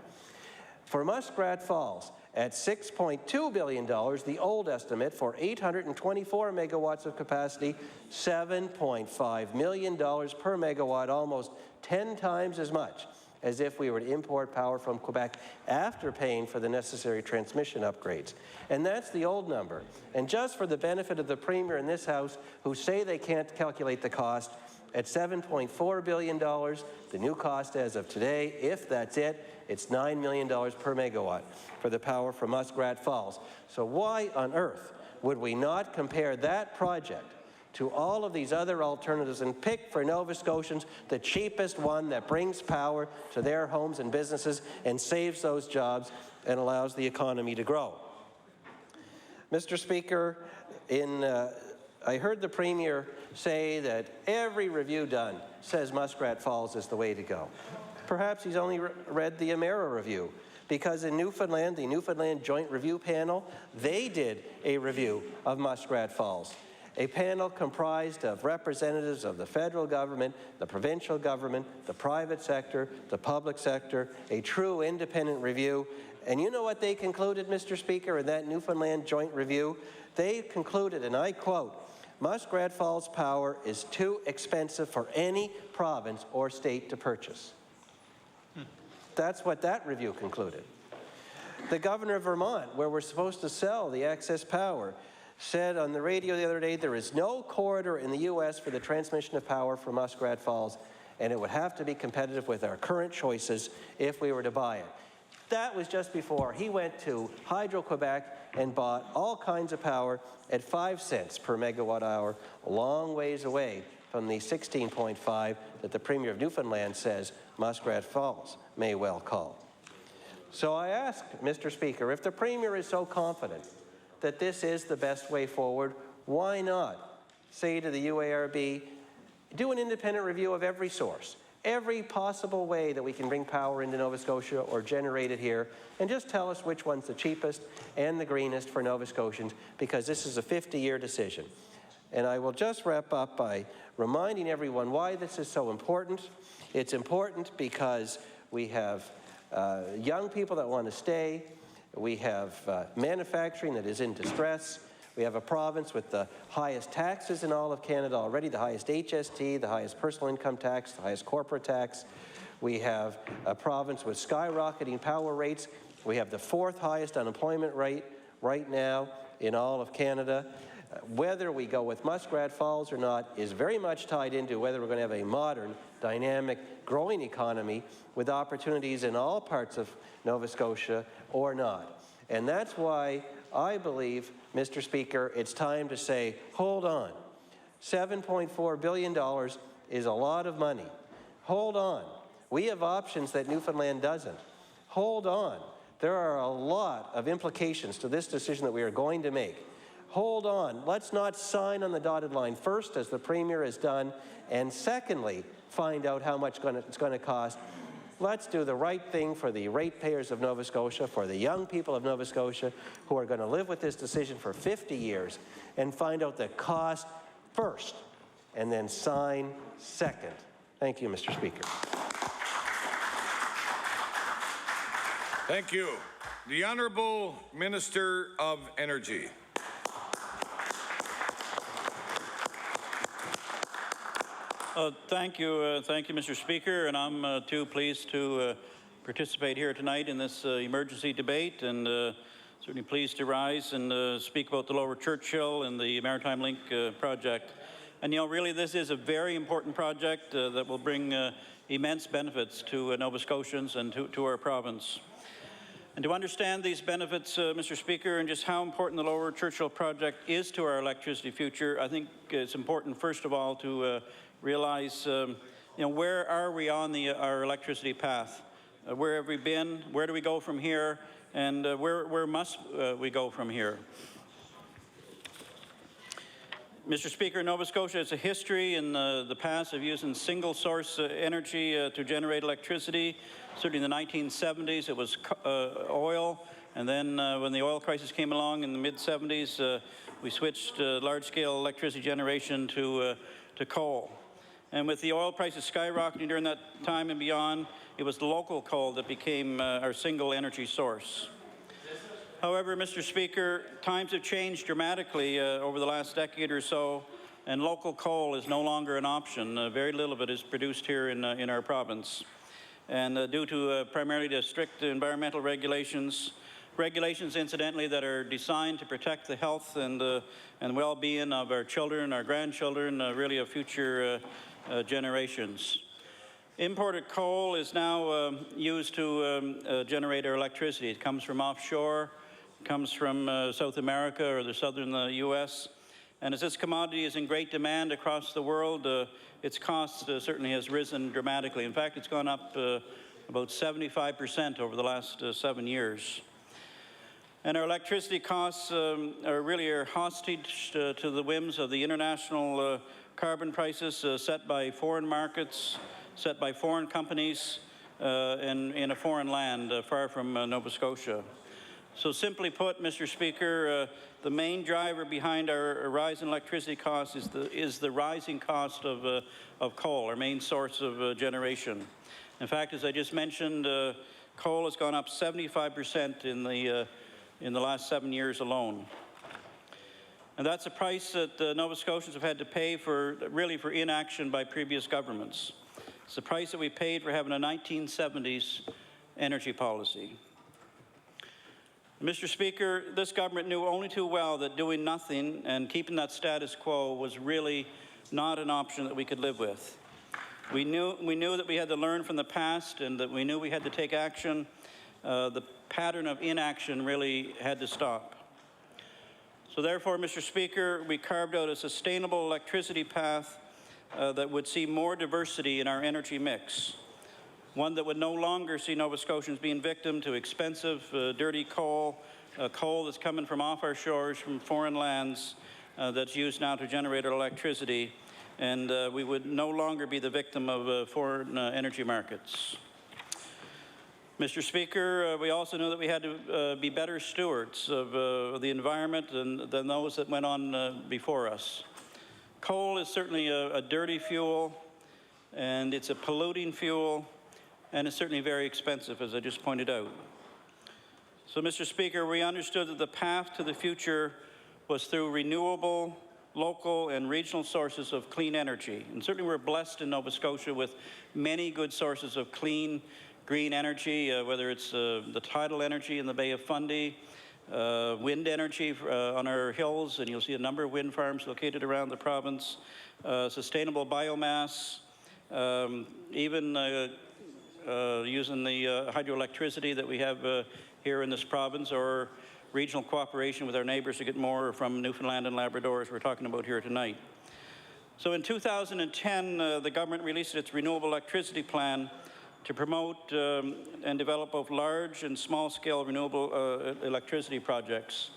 For Muskrat Falls, at $6.2 billion, the old estimate for 824 megawatts of capacity, $7.5 million per megawatt, almost 10 times as much as if we were to import power from Quebec after paying for the necessary transmission upgrades. And that's the old number. And just for the benefit of the Premier in this House who say they can't calculate the cost, at $7.4 billion, the new cost as of today, if that's it, it's $9 million per megawatt for the power from Muskrat Falls. So why on earth would we not compare that project to all of these other alternatives and pick for Nova Scotians the cheapest one that brings power to their homes and businesses and saves those jobs and allows the economy to grow? Mr. Speaker, I heard the Premier say that every review done says Muskrat Falls is the way to go. Perhaps he's only read the Emera review, because in Newfoundland, the Newfoundland Joint Review Panel, they did a review of Muskrat Falls. A panel comprised of representatives of the federal government, the provincial government, the private sector, the public sector, a true independent review. And you know what they concluded, Mr. Speaker, in that Newfoundland Joint Review? They concluded, and I quote, "Muskrat Falls power is too expensive for any province or state to purchase." That's what that review concluded. The governor of Vermont, where we're supposed to sell the excess power, said on the radio the other day there is no corridor in the U.S. for the transmission of power from Muskrat Falls, and it would have to be competitive with our current choices if we were to buy it. That was just before he went to Hydro-Quebec and bought all kinds of power at 5 cents per megawatt hour, a long ways away from the 16.5 that the Premier of Newfoundland says Muskrat Falls may well call. So I ask, Mr. Speaker, if the Premier is so confident that this is the best way forward, why not say to the UARB, do an independent review of every source, every possible way that we can bring power into Nova Scotia or generate it here, and just tell us which one's the cheapest and the greenest for Nova Scotians, because this is a 50-year decision. And I will just wrap up by reminding everyone why this is so important. It's important because we have young people that want to stay. We have manufacturing that is in distress. We have a province with the highest taxes in all of Canada already, the highest HST, the highest personal income tax, the highest corporate tax. We have a province with skyrocketing power rates. We have the 4th highest unemployment rate right now in all of Canada. Whether we go with Muskrat Falls or not is very much tied into whether we're going to have a modern, dynamic, growing economy with opportunities in all parts of Nova Scotia or not. And that's why I believe, Mr. Speaker, it's time to say, hold on. $7.4 billion is a lot of money. Hold on. We have options that Newfoundland doesn't. Hold on. There are a lot of implications to this decision that we are going to make. Hold on. Let's not sign on the dotted line first, as the Premier has done, and secondly, find out how much it's going to cost. Let's do the right thing for the ratepayers of Nova Scotia, for the young people of Nova Scotia who are going to live with this decision for 50 years, and find out the cost first, and then sign second. Thank you, Mr. Speaker. Thank you. The Honourable Minister of Energy. Thank you, Mr. Speaker, and I'm too pleased to participate here tonight in this emergency debate, and certainly pleased to rise and speak about the Lower Churchill and the Maritime Link project. And you know, really, this is a very important project that will bring immense benefits to Nova Scotians and to our province. And to understand these benefits, Mr. Speaker, and just how important the Lower Churchill project is to our electricity future, I think it's important, first of all, to realize, where are we on our electricity path? Where have we been? Where do we go from here? And where must we go from here? Mr. Speaker, Nova Scotia has a history in the past of using single-source energy to generate electricity. Certainly in the 1970s, it was oil, and then when the oil crisis came along in the mid-70s, we switched large-scale electricity generation to coal. And with the oil prices skyrocketing during that time and beyond, it was the local coal that became our single energy source. However, Mr. Speaker, times have changed dramatically over the last decade or so, and local coal is no longer an option. Very little of it is produced here in our province. And due to primarily to strict environmental regulations, incidentally, that are designed to protect the health and well-being of our children, our grandchildren, really of future generations. Imported coal is now used to generate our electricity. It comes from offshore, comes from South America or the southern U.S. And as this commodity is in great demand across the world, its cost certainly has risen dramatically. In fact, it's gone up about 75% over the last 7 years. And our electricity costs are really hostage to the whims of the international carbon prices set by foreign markets, set by foreign companies, and in a foreign land far from Nova Scotia. So simply put, Mr. Speaker, the main driver behind our rise in electricity costs is the rising cost of coal, our main source of generation. In fact, as I just mentioned, coal has gone up 75% in the last 7 years alone. And that's a price that Nova Scotians have had to pay for inaction by previous governments. It's the price that we paid for having a 1970s energy policy. Mr. Speaker, this government knew only too well that doing nothing and keeping that status quo was really not an option that we could live with. We knew that we had to learn from the past and that we knew we had to take action. The pattern of inaction really had to stop. So therefore, Mr. Speaker, we carved out a sustainable electricity path that would see more diversity in our energy mix. One that would no longer see Nova Scotians being victim to expensive, dirty coal that's coming from off our shores, from foreign lands, that's used now to generate our electricity, and we would no longer be the victim of foreign energy markets. Mr. Speaker, we also knew that we had to be better stewards of the environment than those that went on before us. Coal is certainly a dirty fuel, and it's a polluting fuel, and it's certainly very expensive, as I just pointed out. So, Mr. Speaker, we understood that the path to the future was through renewable, local, and regional sources of clean energy. And certainly we're blessed in Nova Scotia with many good sources of clean, green energy, whether it's the tidal energy in the Bay of Fundy, wind energy on our hills, and you'll see a number of wind farms located around the province, sustainable biomass, even using the hydroelectricity that we have here in this province, or regional cooperation with our neighbors to get more from Newfoundland and Labrador, as we're talking about here tonight. So in 2010, the government released its renewable electricity plan to promote and develop both large and small-scale renewable electricity projects.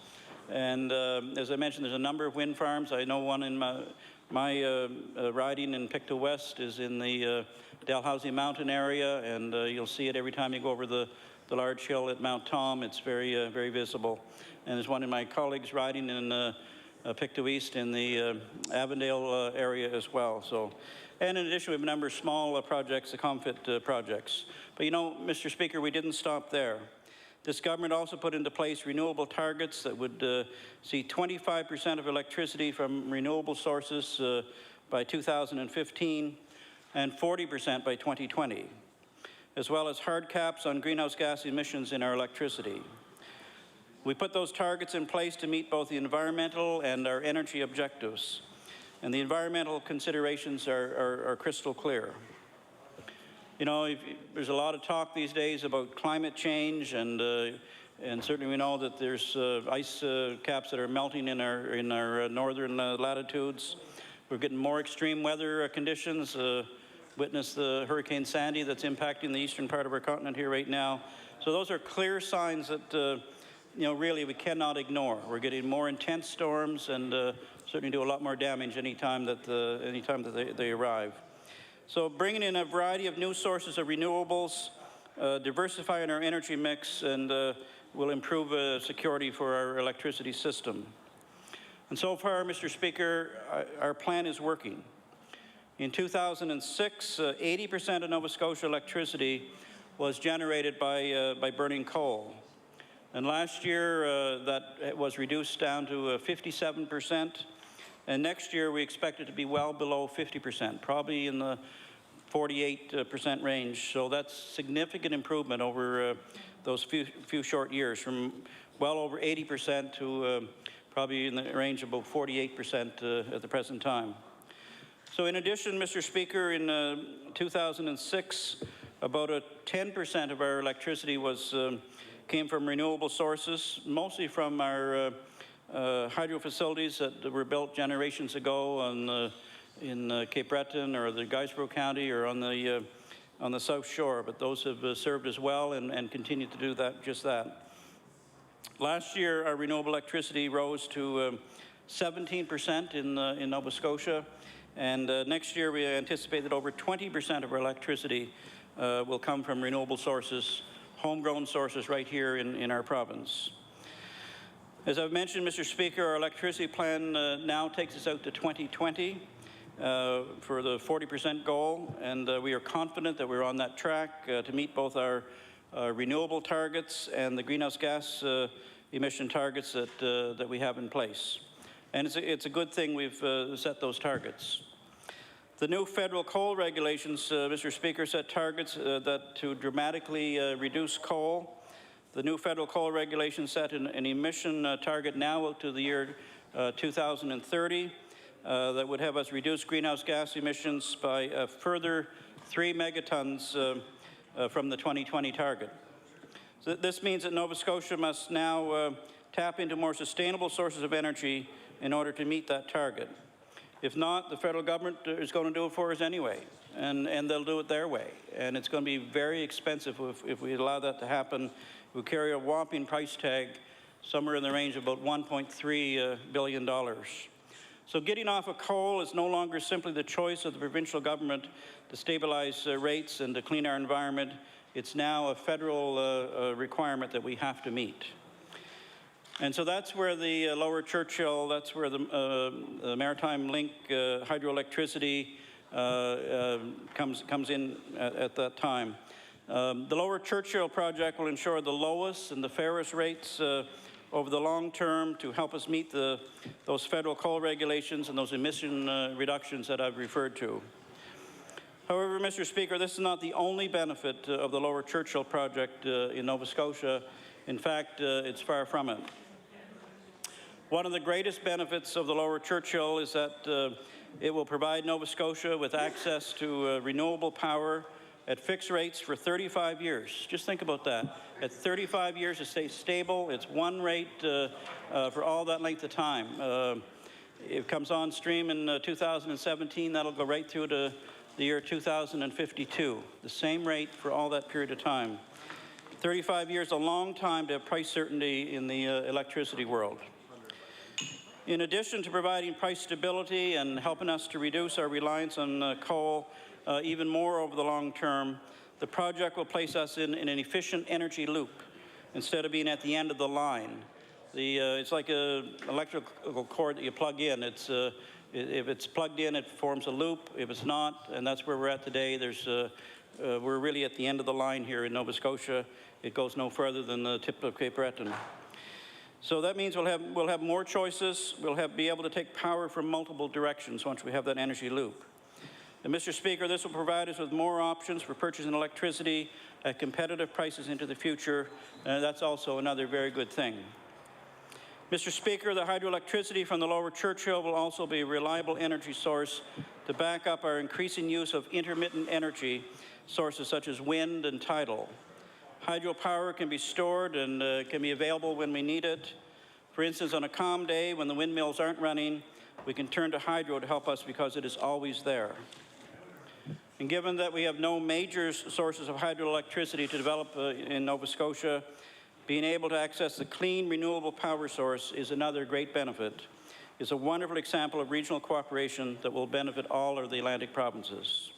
And as I mentioned, there's a number of wind farms. I know one in my riding in Pictou West is in the Dalhousie Mountain area, and you'll see it every time you go over the large hill at Mount Tom. It's very, very visible. And there's one in my colleagues riding in Pictou East in the Avondale area as well. So, and in addition, we have a number of small projects, the ComFit projects. But you know, Mr. Speaker, we didn't stop there. This government also put into place renewable targets that would see 25% of electricity from renewable sources by 2015 and 40% by 2020, as well as hard caps on greenhouse gas emissions in our electricity. We put those targets in place to meet both the environmental and our energy objectives. And the environmental considerations are crystal clear. You know, there's a lot of talk these days about climate change, and certainly we know that there's ice caps that are melting in our northern latitudes. We're getting more extreme weather conditions. Witness the Hurricane Sandy that's impacting the eastern part of our continent here right now. So those are clear signs that, you know, really we cannot ignore. We're getting more intense storms and certainly do a lot more damage anytime that they arrive. So bringing in a variety of new sources of renewables, diversifying our energy mix, and will improve security for our electricity system. And so far, Mr. Speaker, our plan is working. In 2006, 80% of Nova Scotia electricity was generated by burning coal. And last year, that was reduced down to 57%. And next year, we expect it to be well below 50%, probably in the 48% range. So that's significant improvement over those few short years, from well over 80% to probably in the range of about 48% at the present time. So in addition, Mr. Speaker, in 2006, about 10% of our electricity came from renewable sources, mostly from our hydro facilities that were built generations ago in Cape Breton or the Guysborough County or on the South Shore, but those have served as well and continue to do just that. Last year, our renewable electricity rose to 17% in Nova Scotia, and next year we anticipate that over 20% of our electricity will come from renewable sources, homegrown sources right here in our province. As I've mentioned, Mr. Speaker, our electricity plan now takes us out to 2020 for the 40% goal, and we are confident that we're on that track to meet both our renewable targets and the greenhouse gas emission targets that we have in place. And it's a good thing we've set those targets. The new federal coal regulations, Mr. Speaker, set targets that to dramatically reduce coal. The new federal coal regulations set an emission target now out to the year 2030 that would have us reduce greenhouse gas emissions by a further 3 megatons from the 2020 target. So this means that Nova Scotia must now tap into more sustainable sources of energy in order to meet that target. If not, the federal government is going to do it for us anyway, and they'll do it their way. And it's going to be very expensive if we allow that to happen. We'll carry a whopping price tag somewhere in the range of about $1.3 billion. So getting off of coal is no longer simply the choice of the provincial government to stabilize rates and to clean our environment. It's now a federal requirement that we have to meet. And so that's where the Lower Churchill, that's where the Maritime Link hydroelectricity comes in at that time. The Lower Churchill project will ensure the lowest and the fairest rates over the long term to help us meet those federal coal regulations and those emission reductions that I've referred to. However, Mr. Speaker, this is not the only benefit of the Lower Churchill project in Nova Scotia. In fact, it's far from it. One of the greatest benefits of the Lower Churchill is that it will provide Nova Scotia with access to renewable power at fixed rates for 35 years. Just think about that. At 35 years, it stays stable. It's one rate for all that length of time. It comes on stream in 2017. That'll go right through to the year 2052. The same rate for all that period of time. 35 years, a long time to have price certainty in the electricity world. In addition to providing price stability and helping us to reduce our reliance on coal even more over the long term, the project will place us in an efficient energy loop instead of being at the end of the line. It's like an electrical cord that you plug in. If it's plugged in, it forms a loop. If it's not, and that's where we're at today, we're really at the end of the line here in Nova Scotia. It goes no further than the tip of Cape Breton. So that means we'll have more choices. We'll be able to take power from multiple directions once we have that energy loop. And Mr. Speaker, this will provide us with more options for purchasing electricity at competitive prices into the future, and that's also another very good thing. Mr. Speaker, the hydroelectricity from the Lower Churchill will also be a reliable energy source to back up our increasing use of intermittent energy sources such as wind and tidal. Hydropower can be stored and can be available when we need it. For instance, on a calm day when the windmills aren't running, we can turn to hydro to help us because it is always there. And given that we have no major sources of hydroelectricity to develop in Nova Scotia, being able to access the clean, renewable power source is another great benefit. is a wonderful example of regional cooperation that will benefit all of the Atlantic provinces.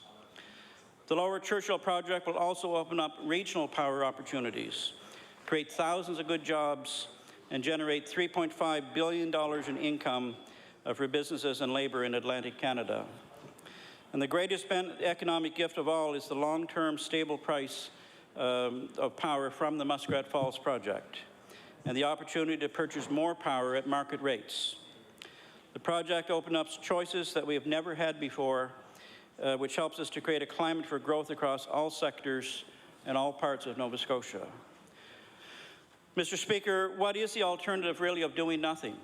The Lower Churchill project will also open up regional power opportunities, create thousands of good jobs, and generate $3.5 billion in income for businesses and labour in Atlantic Canada. And the greatest economic gift of all is the long-term stable price of power from the Muskrat Falls project and the opportunity to purchase more power at market rates. The project opens up choices that we have never had before, which helps us to create a climate for growth across all sectors and all parts of Nova Scotia. Mr. Speaker, what is the alternative really of doing nothing?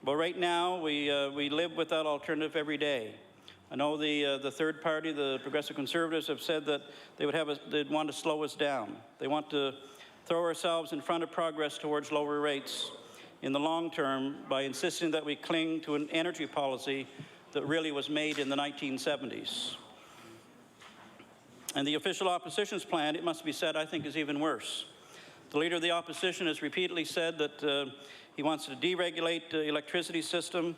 Well, right now, we live with that alternative every day. I know the third party, the Progressive Conservatives, have said that they'd want to slow us down. They want to throw ourselves in front of progress towards lower rates in the long term by insisting that we cling to an energy policy that really was made in the 1970s. And the official opposition's plan, it must be said, I think is even worse. The Leader of the Opposition has repeatedly said that he wants to deregulate the electricity system.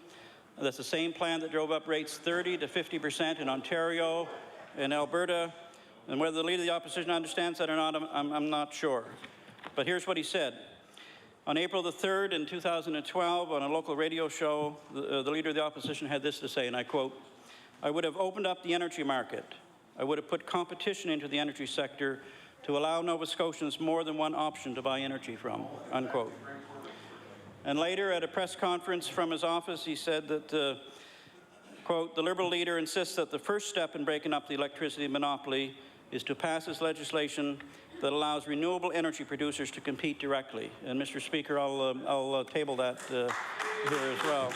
That's the same plan that drove up rates 30 to 50% in Ontario and Alberta. And whether the Leader of the Opposition understands that or not, I'm not sure. But here's what he said. On April the 3rd in 2012, on a local radio show, the Leader of the Opposition had this to say, and I quote, "I would have opened up the energy market. I would have put competition into the energy sector to allow Nova Scotians more than one option to buy energy from," unquote. And later, at a press conference from his office, he said that, quote, "The Liberal leader insists that the first step in breaking up the electricity monopoly is to pass this legislation that allows renewable energy producers to compete directly." And Mr. Speaker, I'll table that here as well.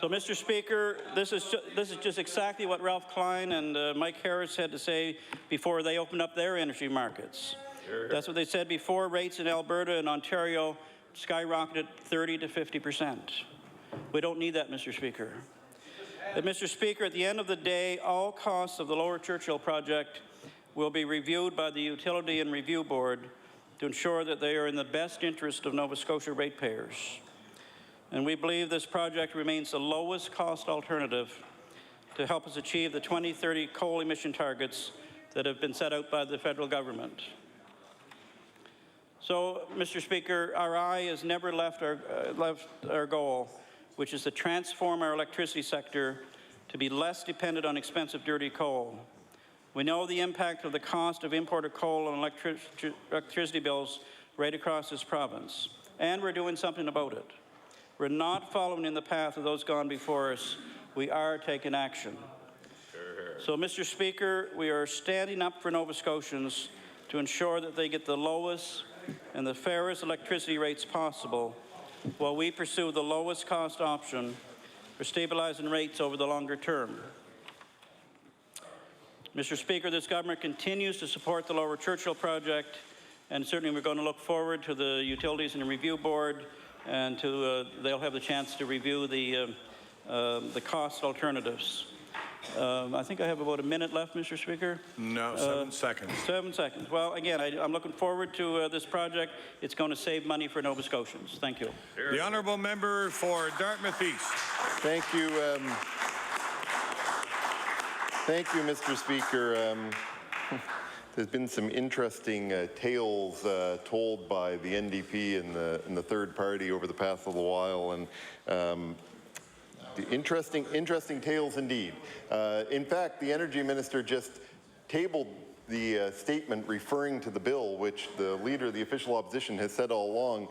So, Mr. Speaker, this is just exactly what Ralph Klein and Mike Harris had to say before they opened up their energy markets. That's what they said before rates in Alberta and Ontario skyrocketed 30 to 50%. We don't need that, Mr. Speaker. But, Mr. Speaker, at the end of the day, all costs of the Lower Churchill project will be reviewed by the Utility and Review Board to ensure that they are in the best interest of Nova Scotia ratepayers. And we believe this project remains the lowest cost alternative to help us achieve the 2030 coal emission targets that have been set out by the federal government. So, Mr. Speaker, our eye has never left our goal, which is to transform our electricity sector to be less dependent on expensive, dirty coal. We know the impact of the cost of imported coal on electricity bills right across this province, and we're doing something about it. We're not following in the path of those gone before us. We are taking action. So, Mr. Speaker, we are standing up for Nova Scotians to ensure that they get the lowest and the fairest electricity rates possible while we pursue the lowest cost option for stabilizing rates over the longer term. Mr. Speaker, this government continues to support the Lower Churchill project, and certainly we're going to look forward to the Utilities and Review Board, and they'll have the chance to review the cost alternatives. I think I have about a minute left, Mr. Speaker. No, 7 seconds. 7 seconds. Well, again, I'm looking forward to this project. It's going to save money for Nova Scotians. Thank you. The honourable member for Dartmouth East. Thank you. Thank you, Mr. Speaker. There's been some interesting tales told by the NDP and the third party over the past little while, and interesting tales indeed. In fact, the Energy Minister just tabled the statement referring to the bill, which the Leader of the Official Opposition has said all along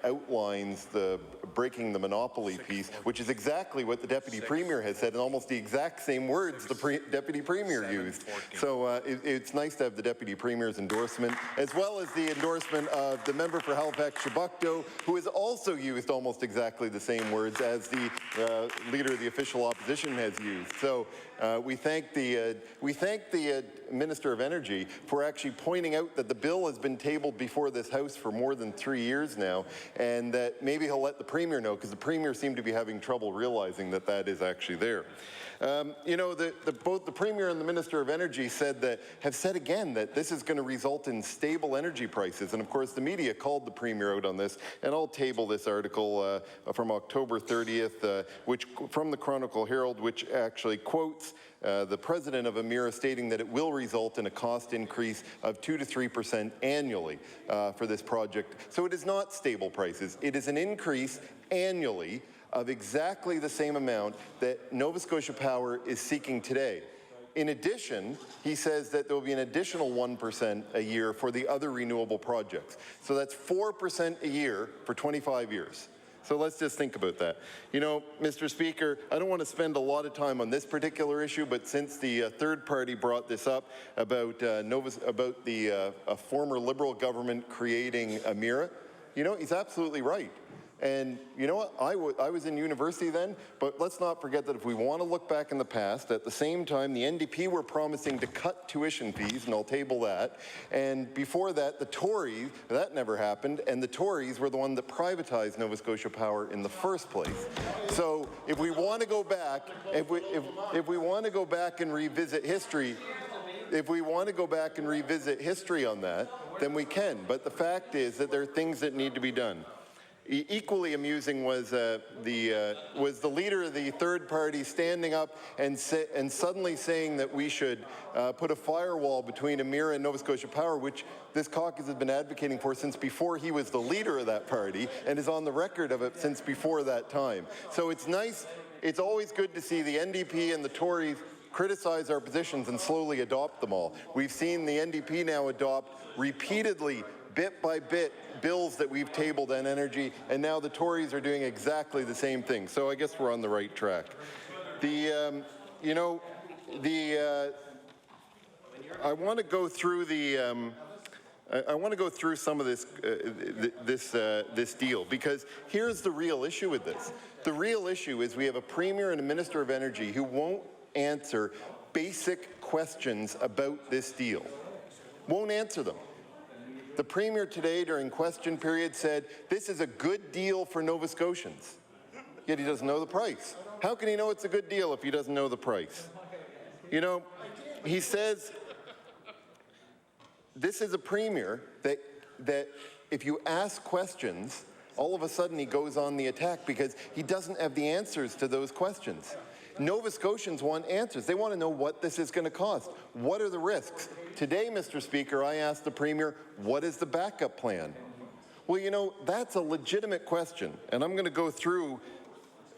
outlines the breaking the monopoly piece, which is exactly what the Deputy Premier has said in almost the exact same words the Deputy Premier used. So it's nice to have the Deputy Premier's endorsement, as well as the endorsement of the member for Halifax-Chebucto, who has also used almost exactly the same words as the Leader of the Official Opposition has used. So we thank the Minister of Energy for actually pointing out that the bill has been tabled before this House for more than 3 years now, and that maybe he'll let the Premier know, because the Premier seemed to be having trouble realizing that that is actually there. You know, both the Premier and the Minister of Energy have said again that this is going to result in stable energy prices. And of course, the media called the Premier out on this. And I'll table this article from October 30th, which from the Chronicle Herald, which actually quotes the president of Emera stating that it will result in a cost increase of 2 to 3% annually for this project. So it is not stable prices. It is an increase annually of exactly the same amount that Nova Scotia Power is seeking today. In addition, he says that there will be an additional 1% a year for the other renewable projects. So that's 4% a year for 25 years. So let's just think about that. You know, Mr. Speaker, I don't want to spend a lot of time on this particular issue, but since the third party brought this up about the former Liberal government creating Emera, you know, he's absolutely right. And you know what, I was in university then, but let's not forget that if we want to look back in the past, at the same time, the NDP were promising to cut tuition fees, and I'll table that. And before that, the Tories, that never happened, and the Tories were the one that privatized Nova Scotia Power in the first place. So if we want to go back, if we want to go back and revisit history, on that, then we can. But the fact is that there are things that need to be done. Equally amusing was the leader of the third party standing up and suddenly saying that we should put a firewall between Emera and Nova Scotia Power, which this caucus has been advocating for since before he was the leader of that party and is on the record of it since before that time. So it's nice, it's always good to see the NDP and the Tories criticize our positions and slowly adopt them all. We've seen the NDP now adopt repeatedly, bit by bit, bills that we've tabled on energy, and now the Tories are doing exactly the same thing. So I guess we're on the right track. I want to go through some of this deal, because here's the real issue with this. The real issue is we have a Premier and a Minister of Energy who won't answer basic questions about this deal. Won't answer them. The Premier today during question period said, this is a good deal for Nova Scotians, yet he doesn't know the price. How can he know it's a good deal if he doesn't know the price? You know, he says, this is a Premier that if you ask questions, all of a sudden he goes on the attack because he doesn't have the answers to those questions. Nova Scotians want answers. They want to know what this is going to cost. What are the risks? Today, Mr. Speaker, I asked the Premier, what is the backup plan? Well, you know, that's a legitimate question, and I'm going to go through,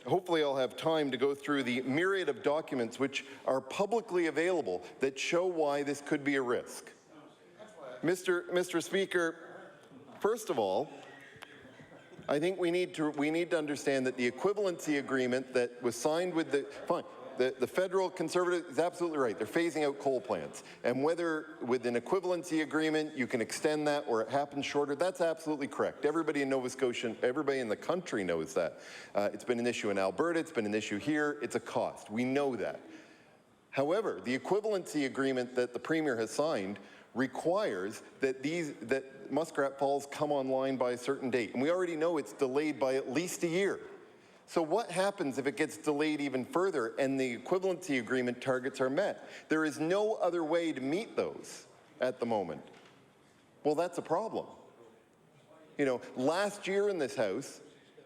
hopefully I'll have time to go through the myriad of documents which are publicly available that show why this could be a risk. Mr. Speaker, first of all, I think we need to understand that the equivalency agreement that was signed with the federal Conservative is absolutely right. They're phasing out coal plants. And whether with an equivalency agreement you can extend that or it happens shorter, that's absolutely correct. Everybody in Nova Scotia, everybody in the country knows that. It's been an issue in Alberta, it's been an issue here, it's a cost. We know that. However, the equivalency agreement that the Premier has signed requires that Muskrat Falls come online by a certain date. And we already know it's delayed by at least a year. So what happens if it gets delayed even further and the equivalency agreement targets are met? There is no other way to meet those at the moment. Well, that's a problem. You know, last year in this House,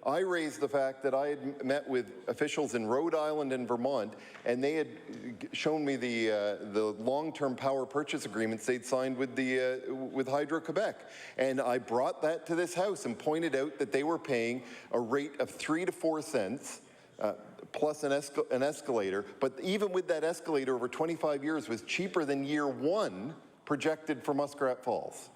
I raised the fact that I had met with officials in Rhode Island and Vermont, and they had shown me the long-term power purchase agreements they'd signed with Hydro-Quebec. And I brought that to this House and pointed out that they were paying a rate of 3 to 4 cents plus an escalator, but even with that escalator over 25 years was cheaper than year one projected for Muskrat Falls.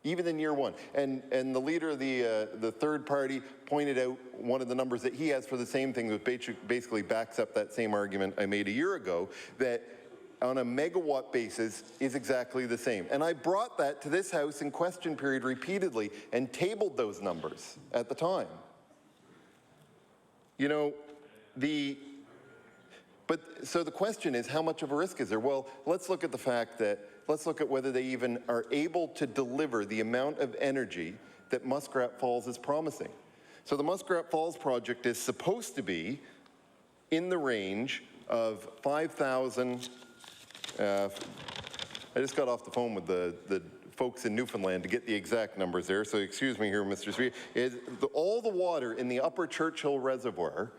Even in year one. And the leader of the third party pointed out one of the numbers that he has for the same thing that basically backs up that same argument I made a year ago, that on a megawatt basis is exactly the same. And I brought that to this House in question period repeatedly and tabled those numbers at the time. You know, But so the question is, how much of a risk is there? Well, let's look at the fact that, let's look at whether they even are able to deliver the amount of energy that Muskrat Falls is promising. So the Muskrat Falls project is supposed to be in the range of 5,000, I just got off the phone with the folks in Newfoundland to get the exact numbers there, so excuse me here, Mr. Speaker. All the water in the Upper Churchill Reservoir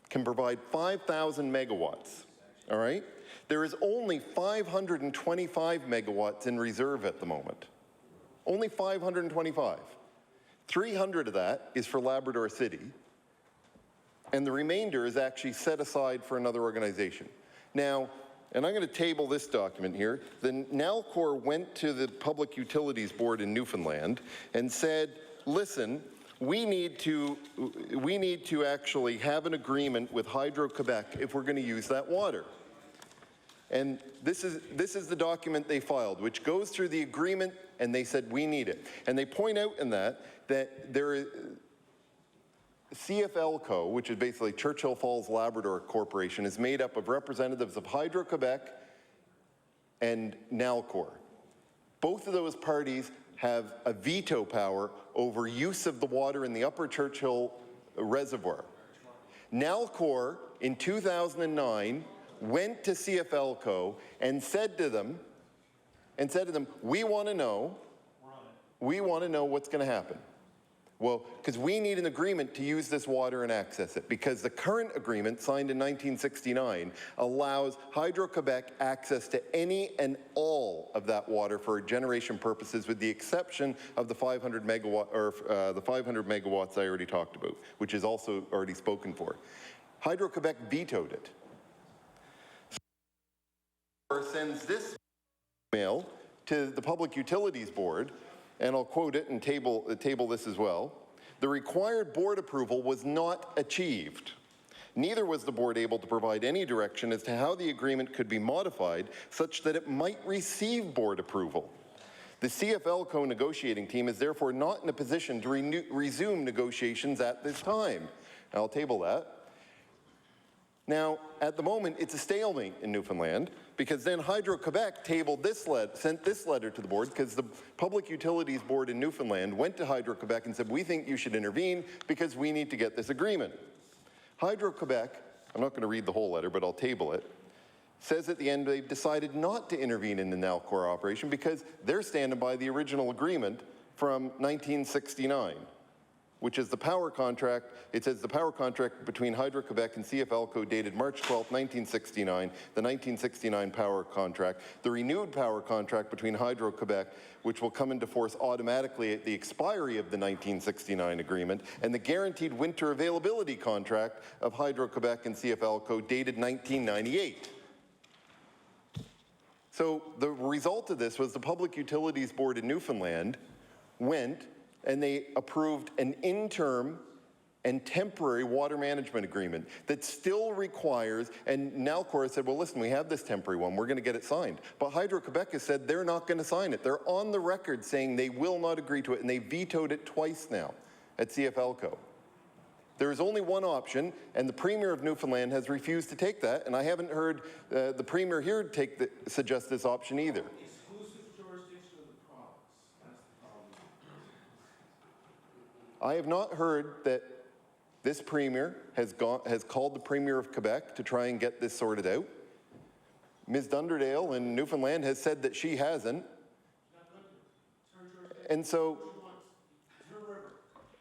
can provide 5,000 megawatts, all right? There is only 525 megawatts in reserve at the moment. Only 525. 300 of that is for Labrador City, and the remainder is actually set aside for another organization. Now, and I'm going to table this document here. The Nalcor went to the Public Utilities Board in Newfoundland and said, listen, we need to actually have an agreement with Hydro-Quebec if we're going to use that water. And this is the document they filed, which goes through the agreement, and they said, we need it. And they point out in that there is CFLCO, which is basically Churchill Falls Labrador Corporation, is made up of representatives of Hydro-Quebec and Nalcor. Both of those parties have a veto power over use of the water in the Upper Churchill Reservoir. Nalcor, in 2009, went to CFLCO and said to them, we want to know what's going to happen. Well, because we need an agreement to use this water and access it, because the current agreement, signed in 1969, allows Hydro-Quebec access to any and all of that water for generation purposes, with the exception of the 500 megawatts I already talked about, which is also already spoken for. Hydro-Quebec vetoed it. Sends this email to the Public Utilities Board, and I'll quote it and table this as well. The required board approval was not achieved. Neither was the board able to provide any direction as to how the agreement could be modified such that it might receive board approval. The CFLCO negotiating team is therefore not in a position to resume negotiations at this time. I'll table that. Now, at the moment, it's a stalemate in Newfoundland, because then Hydro-Quebec sent this letter to the board, because the Public Utilities Board in Newfoundland went to Hydro-Quebec and said, we think you should intervene because we need to get this agreement. Hydro-Quebec, I'm not going to read the whole letter, but I'll table it, says at the end they've decided not to intervene in the Nalcor operation because they're standing by the original agreement from 1969. Which is the power contract. It says the power contract between Hydro-Quebec and CFLCO dated March 12, 1969, the 1969 power contract, the renewed power contract between Hydro-Quebec, which will come into force automatically at the expiry of the 1969 agreement, and the guaranteed winter availability contract of Hydro-Quebec and CFLCO dated 1998. So the result of this was the Public Utilities Board in Newfoundland went and they approved an interim and temporary water management agreement that still requires, and Nalcor said, well, listen, we have this temporary one, we're going to get it signed. But Hydro-Quebec has said they're not going to sign it. They're on the record saying they will not agree to it, and they vetoed it twice now at CFLCO. There is only one option, and the Premier of Newfoundland has refused to take that, and I haven't heard the Premier here suggest this option either. I have not heard that this Premier has called the Premier of Quebec to try and get this sorted out. Ms. Dunderdale in Newfoundland has said that she hasn't. And so,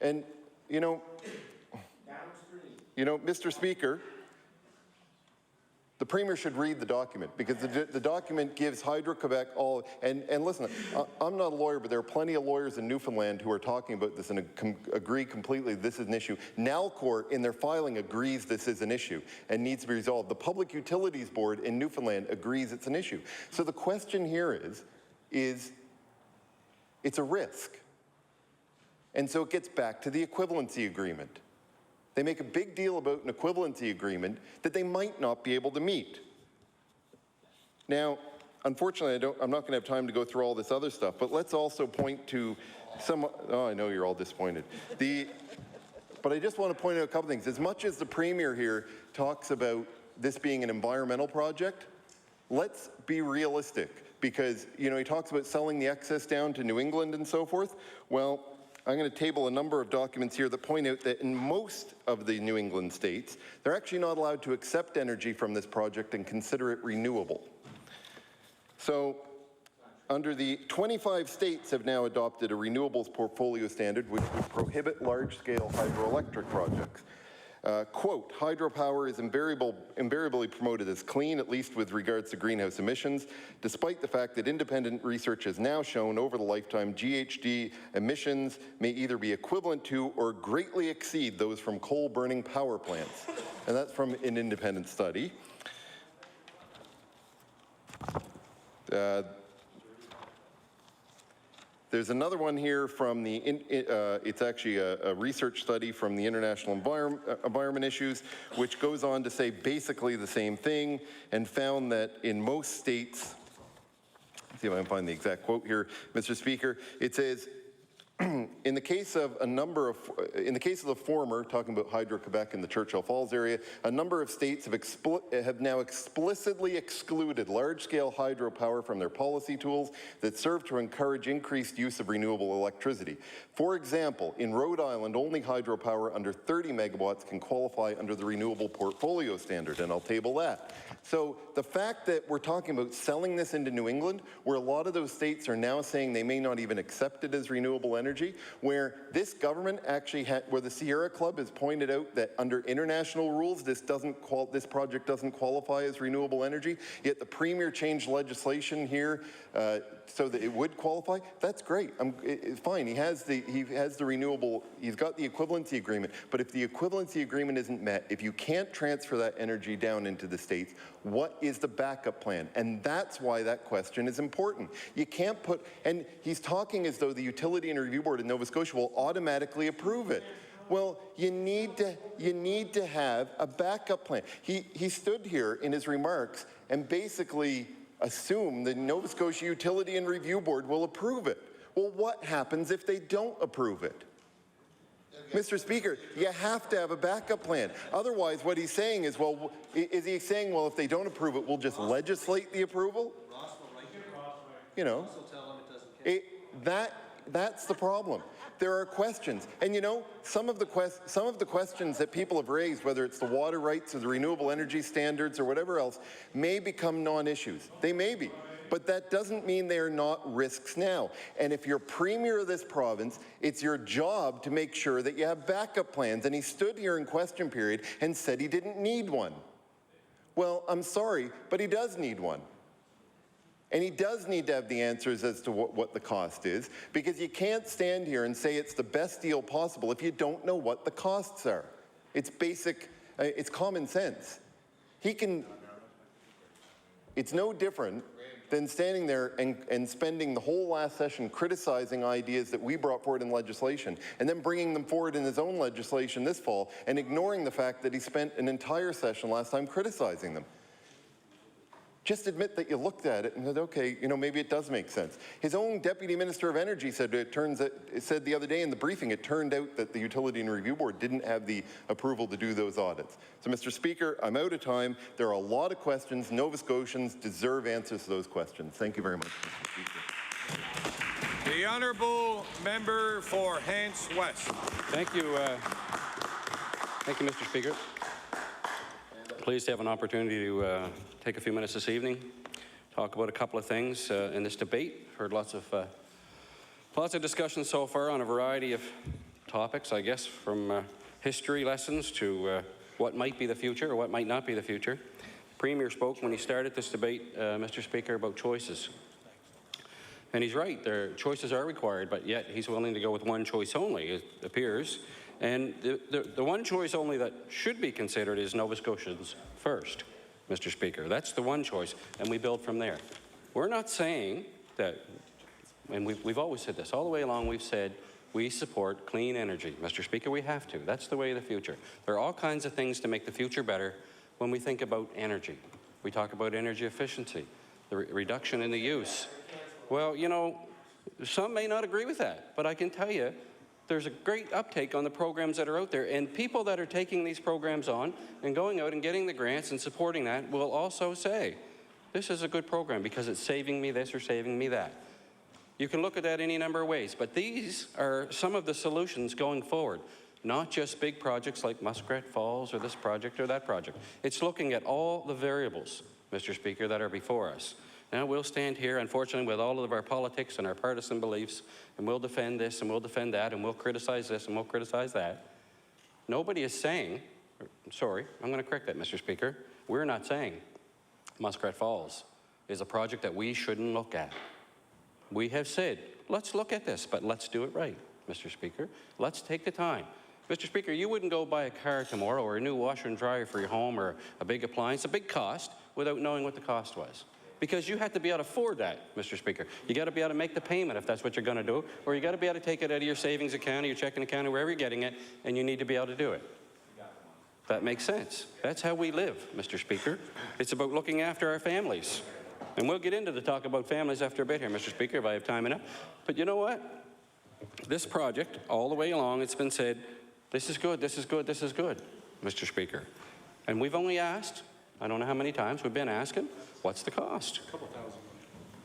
and you know, Mr. Speaker, the Premier should read the document, because the document gives Hydro-Quebec all, and listen, I'm not a lawyer, but there are plenty of lawyers in Newfoundland who are talking about this and agree completely this is an issue. Nalcor, in their filing, agrees this is an issue and needs to be resolved. The Public Utilities Board in Newfoundland agrees it's an issue. So the question here is it's a risk. And so it gets back to the equivalency agreement. They make a big deal about an equivalency agreement that they might not be able to meet. Now, unfortunately, I'm not going to have time to go through all this other stuff, but let's also point to I know you're all disappointed. But I just want to point out a couple things. As much as the Premier here talks about this being an environmental project, let's be realistic, because, you know, he talks about selling the excess down to New England and so forth. Well, I'm going to table a number of documents here that point out that in most of the New England states, they're actually not allowed to accept energy from this project and consider it renewable. So, under the 25 states have now adopted a renewables portfolio standard which would prohibit large-scale hydroelectric projects. Quote, hydropower is invariably promoted as clean, at least with regards to greenhouse emissions, despite the fact that independent research has now shown over the lifetime GHG emissions may either be equivalent to or greatly exceed those from coal-burning power plants. And that's from an independent study. There's another one here from the, it's actually a research study from the International Environment Issues, which goes on to say basically the same thing, and found that in most states, let's see if I can find the exact quote here, Mr. Speaker, it says, in the case of the former, talking about Hydro-Quebec in the Churchill Falls area, a number of states have now explicitly excluded large-scale hydropower from their policy tools that serve to encourage increased use of renewable electricity. For example, in Rhode Island, only hydropower under 30 megawatts can qualify under the renewable portfolio standard, and I'll table that. So the fact that we're talking about selling this into New England, where a lot of those states are now saying they may not even accept it as renewable energy, where this government actually where the Sierra Club has pointed out that under international rules, this project doesn't qualify as renewable energy, yet the Premier changed legislation here so that it would qualify. That's great. It's fine. He has the renewable. He's got the equivalency agreement. But if the equivalency agreement isn't met, if you can't transfer that energy down into the states, what is the backup plan? And that's why that question is important. You can't put, and he's talking as though the Utility and Review Board in Nova Scotia will automatically approve it. Well, you need to have a backup plan. He stood here in his remarks and basically assumed the Nova Scotia Utility and Review Board will approve it. Well, what happens if they don't approve it? Mr. Speaker, you have to have a backup plan. Otherwise, what he's saying is, well, is he saying, well, if they don't approve it, we'll just legislate the approval? You know, that's the problem. There are questions, and you know, some of the questions that people have raised, whether it's the water rights or the renewable energy standards or whatever else, may become non-issues. They may be. But that doesn't mean they are not risks now. And if you're Premier of this province, it's your job to make sure that you have backup plans. And he stood here in question period and said he didn't need one. Well, I'm sorry, but he does need one. And he does need to have the answers as to what the cost is, because you can't stand here and say it's the best deal possible if you don't know what the costs are. It's basic, it's common sense. It's no different than standing there and spending the whole last session criticizing ideas that we brought forward in legislation, and then bringing them forward in his own legislation this fall, and ignoring the fact that he spent an entire session last time criticizing them. Just admit that you looked at it and said, okay, you know, maybe it does make sense. His own Deputy Minister of Energy said said the other day in the briefing, it turned out that the Utility and Review Board didn't have the approval to do those audits. So, Mr. Speaker, I'm out of time. There are a lot of questions. Nova Scotians deserve answers to those questions. Thank you very much, Mr. Speaker. The Honourable Member for Hants West. Thank you, Mr. Speaker. Pleased to have an opportunity to take a few minutes this evening, talk about a couple of things in this debate. Heard lots of discussion so far on a variety of topics, I guess, from history lessons to what might be the future or what might not be the future. The Premier spoke when he started this debate, Mr. Speaker, about choices. And he's right, choices are required, but yet he's willing to go with one choice only, it appears. And the one choice only that should be considered is Nova Scotians first, Mr. Speaker. That's the one choice, and we build from there. We're not saying that, and we've always said this, all the way along we've said we support clean energy. Mr. Speaker, we have to. That's the way of the future. There are all kinds of things to make the future better when we think about energy. We talk about energy efficiency, the reduction in the use. Well, you know, some may not agree with that, but I can tell you, there's a great uptake on the programs that are out there, and people that are taking these programs on and going out and getting the grants and supporting that will also say, this is a good program because it's saving me this or saving me that. You can look at that any number of ways, but these are some of the solutions going forward, not just big projects like Muskrat Falls or this project or that project. It's looking at all the variables, Mr. Speaker, that are before us. Now we'll stand here, unfortunately, with all of our politics and our partisan beliefs, and we'll defend this and we'll defend that, and we'll criticize this and we'll criticize that. Nobody is saying, sorry, I'm going to correct that, Mr. Speaker. We're not saying Muskrat Falls is a project that we shouldn't look at. We have said, let's look at this, but let's do it right, Mr. Speaker. Let's take the time. Mr. Speaker, you wouldn't go buy a car tomorrow or a new washer and dryer for your home or a big appliance, a big cost, without knowing what the cost was. Because you have to be able to afford that, Mr. Speaker. You got to be able to make the payment if that's what you're going to do, or you got to be able to take it out of your savings account or your checking account or wherever you're getting it, and you need to be able to do it. That makes sense. That's how we live, Mr. Speaker. It's about looking after our families. And we'll get into the talk about families after a bit here, Mr. Speaker, if I have time enough. But you know what? This project, all the way along, it's been said, this is good, this is good, this is good, Mr. Speaker. And we've only asked, I don't know how many times we've been asking, what's the cost? A couple thousand.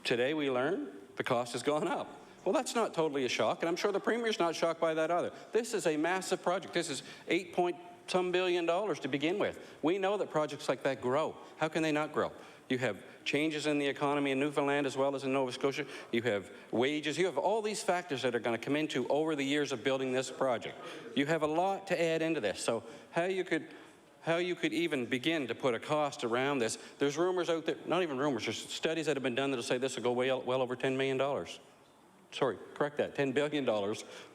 Today we learn the cost has gone up. Well, that's not totally a shock, and I'm sure the Premier's not shocked by that either. This is a massive project. This is $8.some billion to begin with. We know that projects like that grow. How can they not grow? You have changes in the economy in Newfoundland as well as in Nova Scotia. You have wages. You have all these factors that are going to come into over the years of building this project. You have a lot to add into this. So how you could even begin to put a cost around this, there's rumors out there, not even rumors, there's studies that have been done that will say this will go well over $10 million. Sorry, correct that, $10 billion.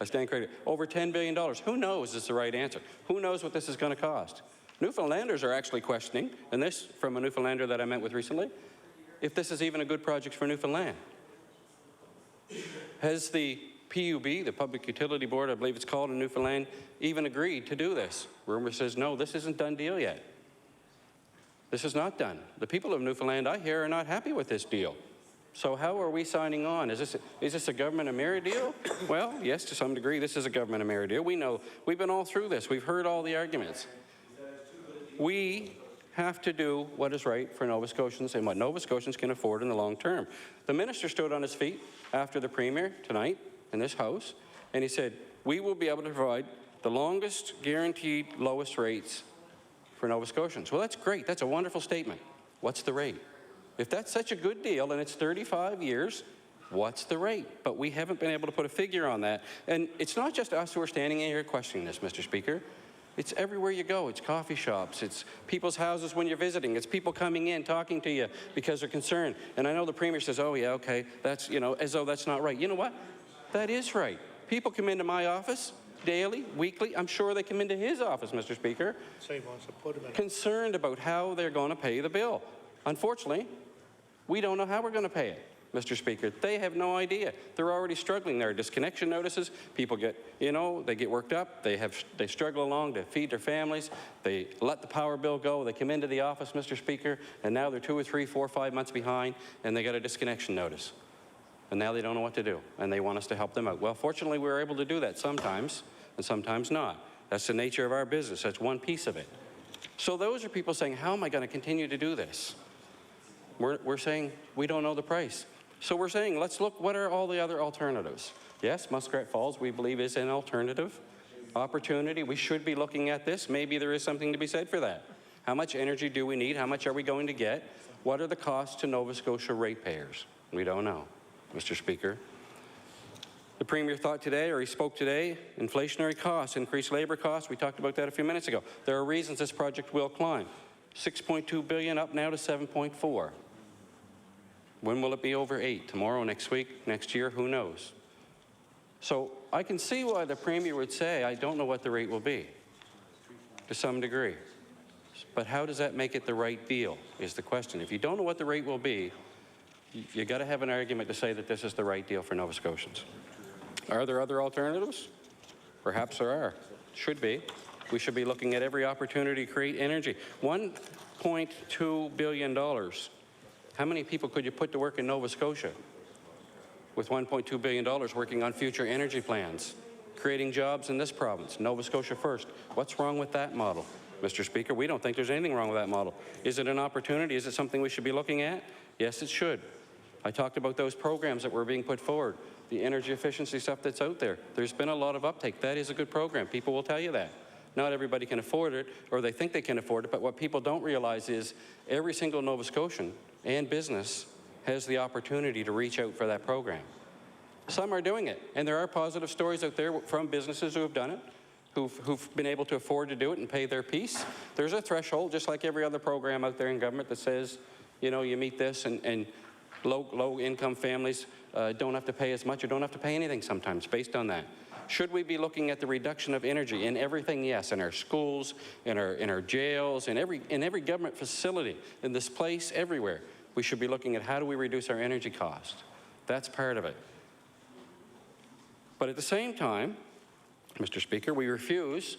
I stand corrected. Over $10 billion. Who knows is the right answer? Who knows what this is going to cost? Newfoundlanders are actually questioning, and this from a Newfoundlander that I met with recently, if this is even a good project for Newfoundland. Has the PUB, the Public Utility Board, I believe it's called in Newfoundland, even agreed to do this? Rumor says, no, this isn't done deal yet. This is not done. The people of Newfoundland, I hear, are not happy with this deal. So how are we signing on? Is this a government of merit deal? Well, yes, to some degree, this is a government of merit deal. We know, we've been all through this. We've heard all the arguments. We have to do what is right for Nova Scotians and what Nova Scotians can afford in the long term. The minister stood on his feet after the Premier tonight in this House, and he said, we will be able to provide the longest guaranteed lowest rates for Nova Scotians. Well, that's great. That's a wonderful statement. What's the rate? If that's such a good deal and it's 35 years, what's the rate? But we haven't been able to put a figure on that. And it's not just us who are standing here questioning this, Mr. Speaker. It's everywhere you go. It's coffee shops. It's people's houses when you're visiting. It's people coming in, talking to you because they're concerned. And I know the Premier says, oh, yeah, okay, that's, as though that's not right. You know what? That is right. People come into my office daily, weekly. I'm sure they come into his office, Mr. Speaker, concerned about how they're going to pay the bill. Unfortunately, we don't know how we're going to pay it, Mr. Speaker. They have no idea. They're already struggling. There are disconnection notices. People get, they get worked up. They struggle along to feed their families. They let the power bill go. They come into the office, Mr. Speaker, and now they're 2 or 3, 4, 5 months behind, and they got a disconnection notice. And now they don't know what to do, and they want us to help them out. Well, fortunately, we're able to do that sometimes, and sometimes not. That's the nature of our business. That's one piece of it. So those are people saying, how am I going to continue to do this? We're saying we don't know the price. So we're saying, let's look, what are all the other alternatives? Yes, Muskrat Falls, we believe, is an alternative opportunity. We should be looking at this. Maybe there is something to be said for that. How much energy do we need? How much are we going to get? What are the costs to Nova Scotia ratepayers? We don't know, Mr. Speaker. The Premier thought today, or he spoke today, inflationary costs, increased labor costs. We talked about that a few minutes ago. There are reasons this project will climb. $6.2 billion up now to $7.4. When will it be over 8? Tomorrow, next week, next year? Who knows? So I can see why the Premier would say, I don't know what the rate will be, to some degree. But how does that make it the right deal, is the question. If you don't know what the rate will be, you got to have an argument to say that this is the right deal for Nova Scotians. Are there other alternatives? Perhaps there are. Should be. We should be looking at every opportunity to create energy. $1.2 billion. How many people could you put to work in Nova Scotia with $1.2 billion working on future energy plans? creating jobs in this province. Nova Scotia first. What's wrong with that model, Mr. Speaker? We don't think there's anything wrong with that model. Is it an opportunity? Is it something we should be looking at? Yes, it should. I talked about those programs that were being put forward, the energy efficiency stuff that's out there. There's been a lot of uptake. That is a good program. People will tell you that. Not everybody can afford it, or they think they can afford it, but what people don't realize is every single Nova Scotian and business has the opportunity to reach out for that program. Some are doing it, and there are positive stories out there from businesses who have done it, who've been able to afford to do it and pay their piece. There's a threshold, just like every other program out there in government, that says, you know, you meet this, and low-income families don't have to pay as much or don't have to pay anything sometimes based on that. Should we be looking at the reduction of energy in everything? Yes, in our schools, in our jails, in every government facility, in this place, everywhere. We should be looking at how do we reduce our energy cost. That's part of it. But at the same time, Mr. Speaker, we refuse,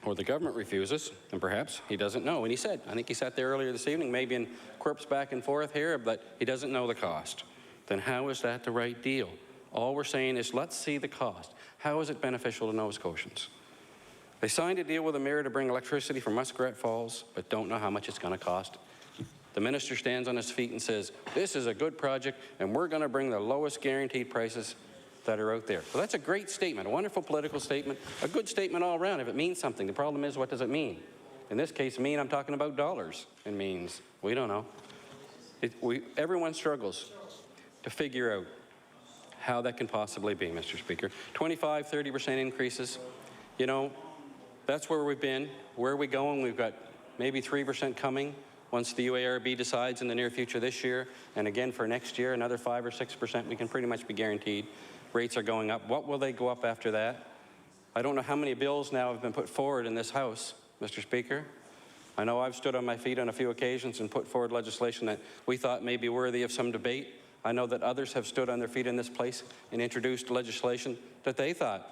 or the government refuses, and perhaps he doesn't know. And he said, I think he sat there earlier this evening, maybe in quirks back and forth here, but he doesn't know the cost. Then how is that the right deal? All we're saying is let's see the cost. How is it beneficial to Nova Scotians? They signed a deal with Emera to bring electricity from Muskrat Falls, but don't know how much it's going to cost. The minister stands on his feet and says, this is a good project, and we're going to bring the lowest guaranteed prices that are out there. Well, that's a great statement, a wonderful political statement, a good statement all around if it means something. The problem is, what does it mean? In this case, I'm talking about dollars and means. We don't know. Everyone struggles to figure out how that can possibly be, Mr. Speaker. 25, 30% increases. You know, that's where we've been. Where are we going? We've got maybe 3% coming once the UARB decides in the near future this year, and again for next year, another 5 or 6%. We can pretty much be guaranteed. Rates are going up. What will they go up after that? I don't know how many bills now have been put forward in this House, Mr. Speaker. I know I've stood on my feet on a few occasions and put forward legislation that we thought may be worthy of some debate. I know that others have stood on their feet in this place and introduced legislation that they thought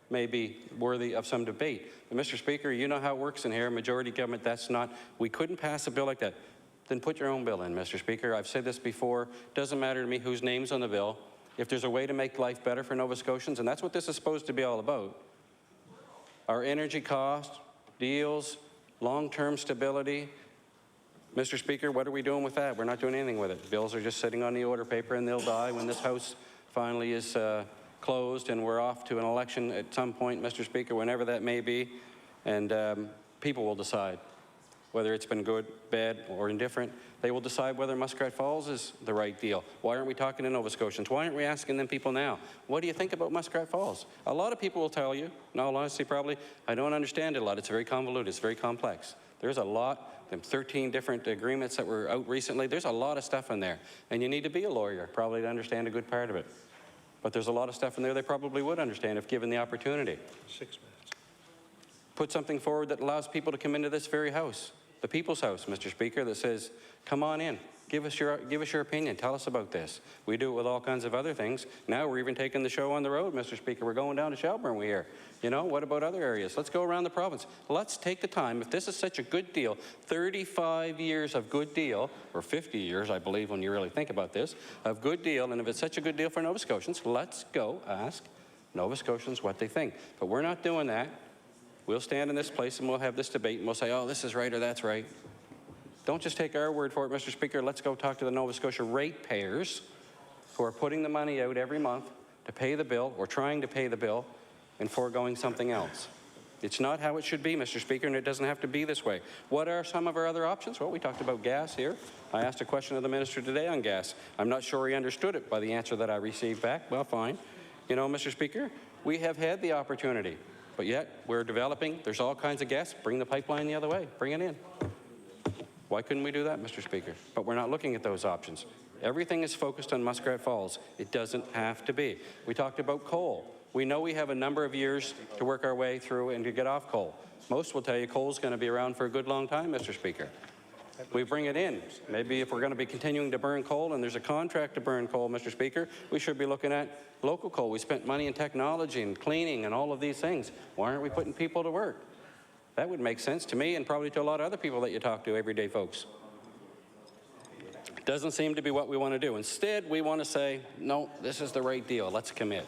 may be worthy of some debate. But Mr. Speaker, you know how it works in here. Majority government, that's not. We couldn't pass a bill like that. Then put your own bill in, Mr. Speaker. I've said this before. Doesn't matter to me whose name's on the bill. If there's a way to make life better for Nova Scotians, and that's what this is supposed to be all about, our energy cost, deals, long-term stability. Mr. Speaker, what are we doing with that? We're not doing anything with it. Bills are just sitting on the order paper, and they'll die when this House finally is closed and we're off to an election at some point, Mr. Speaker, whenever that may be, and people will decide whether it's been good, bad, or indifferent. They will decide whether Muskrat Falls is the right deal. Why aren't we talking to Nova Scotians? Why aren't we asking them people now? What do you think about Muskrat Falls? A lot of people will tell you, in all honesty probably, I don't understand it a lot. It's very convoluted. It's very complex. There's a lot, them 13 different agreements that were out recently. There's a lot of stuff in there. And you need to be a lawyer probably to understand a good part of it. But there's a lot of stuff in there they probably would understand if given the opportunity. 6 minutes. Put something forward that allows people to come into this very House, the People's House, Mr. Speaker, that says, come on in, give us your opinion, tell us about this. We do it with all kinds of other things. Now we're even taking the show on the road, Mr. Speaker. We're going down to Shelburne, we hear. You know, what about other areas? Let's go around the province. Let's take the time. If this is such a good deal, 35 years of good deal, or 50 years, I believe, when you really think about this, of good deal, and if it's such a good deal for Nova Scotians, let's go ask Nova Scotians what they think. But we're not doing that. We'll stand in this place and we'll have this debate and we'll say, oh, this is right or that's right. Don't just take our word for it, Mr. Speaker. Let's go talk to the Nova Scotia ratepayers who are putting the money out every month to pay the bill or trying to pay the bill and foregoing something else. It's not how it should be, Mr. Speaker, and it doesn't have to be this way. What are some of our other options? Well, we talked about gas here. I asked a question of the minister today on gas. I'm not sure he understood it by the answer that I received back. Well, fine. You know, Mr. Speaker, we have had the opportunity, but yet we're developing. There's all kinds of gas. Bring the pipeline the other way. Bring it in. Why couldn't we do that, Mr. Speaker? But we're not looking at those options. Everything is focused on Muskrat Falls. It doesn't have to be. We talked about coal. We know we have a number of years to work our way through and to get off coal. Most will tell you coal's going to be around for a good long time, Mr. Speaker. We bring it in. Maybe if we're going to be continuing to burn coal and there's a contract to burn coal, Mr. Speaker, we should be looking at local coal. We spent money in technology and cleaning and all of these things. Why aren't we putting people to work? That would make sense to me and probably to a lot of other people that you talk to, everyday folks. It doesn't seem to be what we want to do. Instead, we want to say, no, this is the right deal. Let's commit.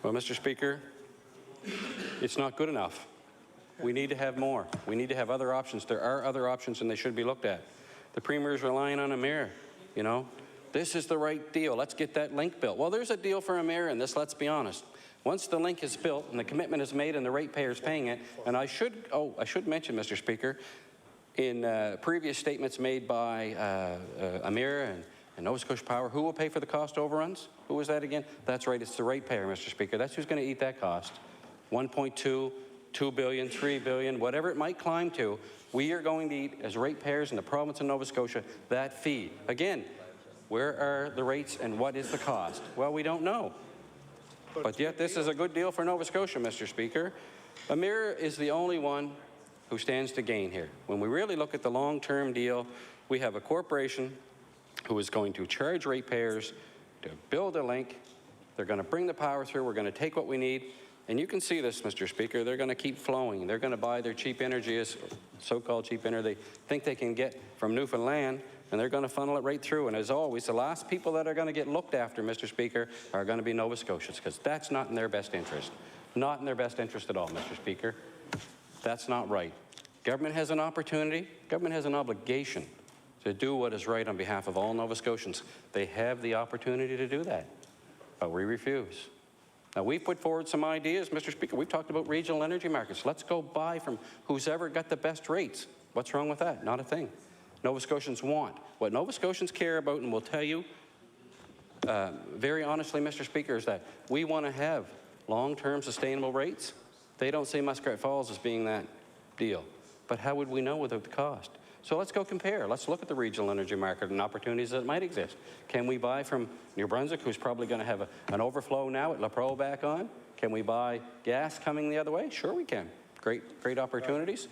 Well, Mr. Speaker, it's not good enough. We need to have more. We need to have other options. There are other options, and they should be looked at. The Premier is relying on a mirror, you know. This is the right deal. Let's get that link built. Well, there's a deal for a mirror in this, let's be honest. Once the link is built and the commitment is made and the ratepayer is paying it, and I should mention, Mr. Speaker, in previous statements made by Emera and Nova Scotia Power, who will pay for the cost overruns? Who was that again? That's right, it's the ratepayer, Mr. Speaker. That's who's going to eat that cost. 1.2, 2 billion, 3 billion, whatever it might climb to, we are going to eat, as ratepayers in the province of Nova Scotia, that fee. Again, where are the rates and what is the cost? Well, we don't know. But yet this is a good deal for Nova Scotia, Mr. Speaker. Emera is the only one who stands to gain here. When we really look at the long-term deal, we have a corporation who is going to charge ratepayers to build a link. They're going to bring the power through. We're going to take what we need. And you can see this, Mr. Speaker. They're going to keep flowing. They're going to buy their cheap energy, as so-called cheap energy, they think they can get from Newfoundland, and they're going to funnel it right through. And as always, the last people that are going to get looked after, Mr. Speaker, are going to be Nova Scotians, because that's not in their best interest. Not in their best interest at all, Mr. Speaker. That's not right. Government has an opportunity. Government has an obligation to do what is right on behalf of all Nova Scotians. They have the opportunity to do that, but we refuse. Now, we've put forward some ideas, Mr. Speaker. We've talked about regional energy markets. Let's go buy from who's ever got the best rates. What's wrong with that? Not a thing. Nova Scotians want. What Nova Scotians care about, and will tell you very honestly, Mr. Speaker, is that we want to have long-term sustainable rates. They don't see Muskrat Falls as being that deal. But how would we know without the cost? So let's go compare. Let's look at the regional energy market and opportunities that might exist. Can we buy from New Brunswick, who's probably going to have an overflow now at La Pro back on? Can we buy gas coming the other way? Sure we can. Great opportunities.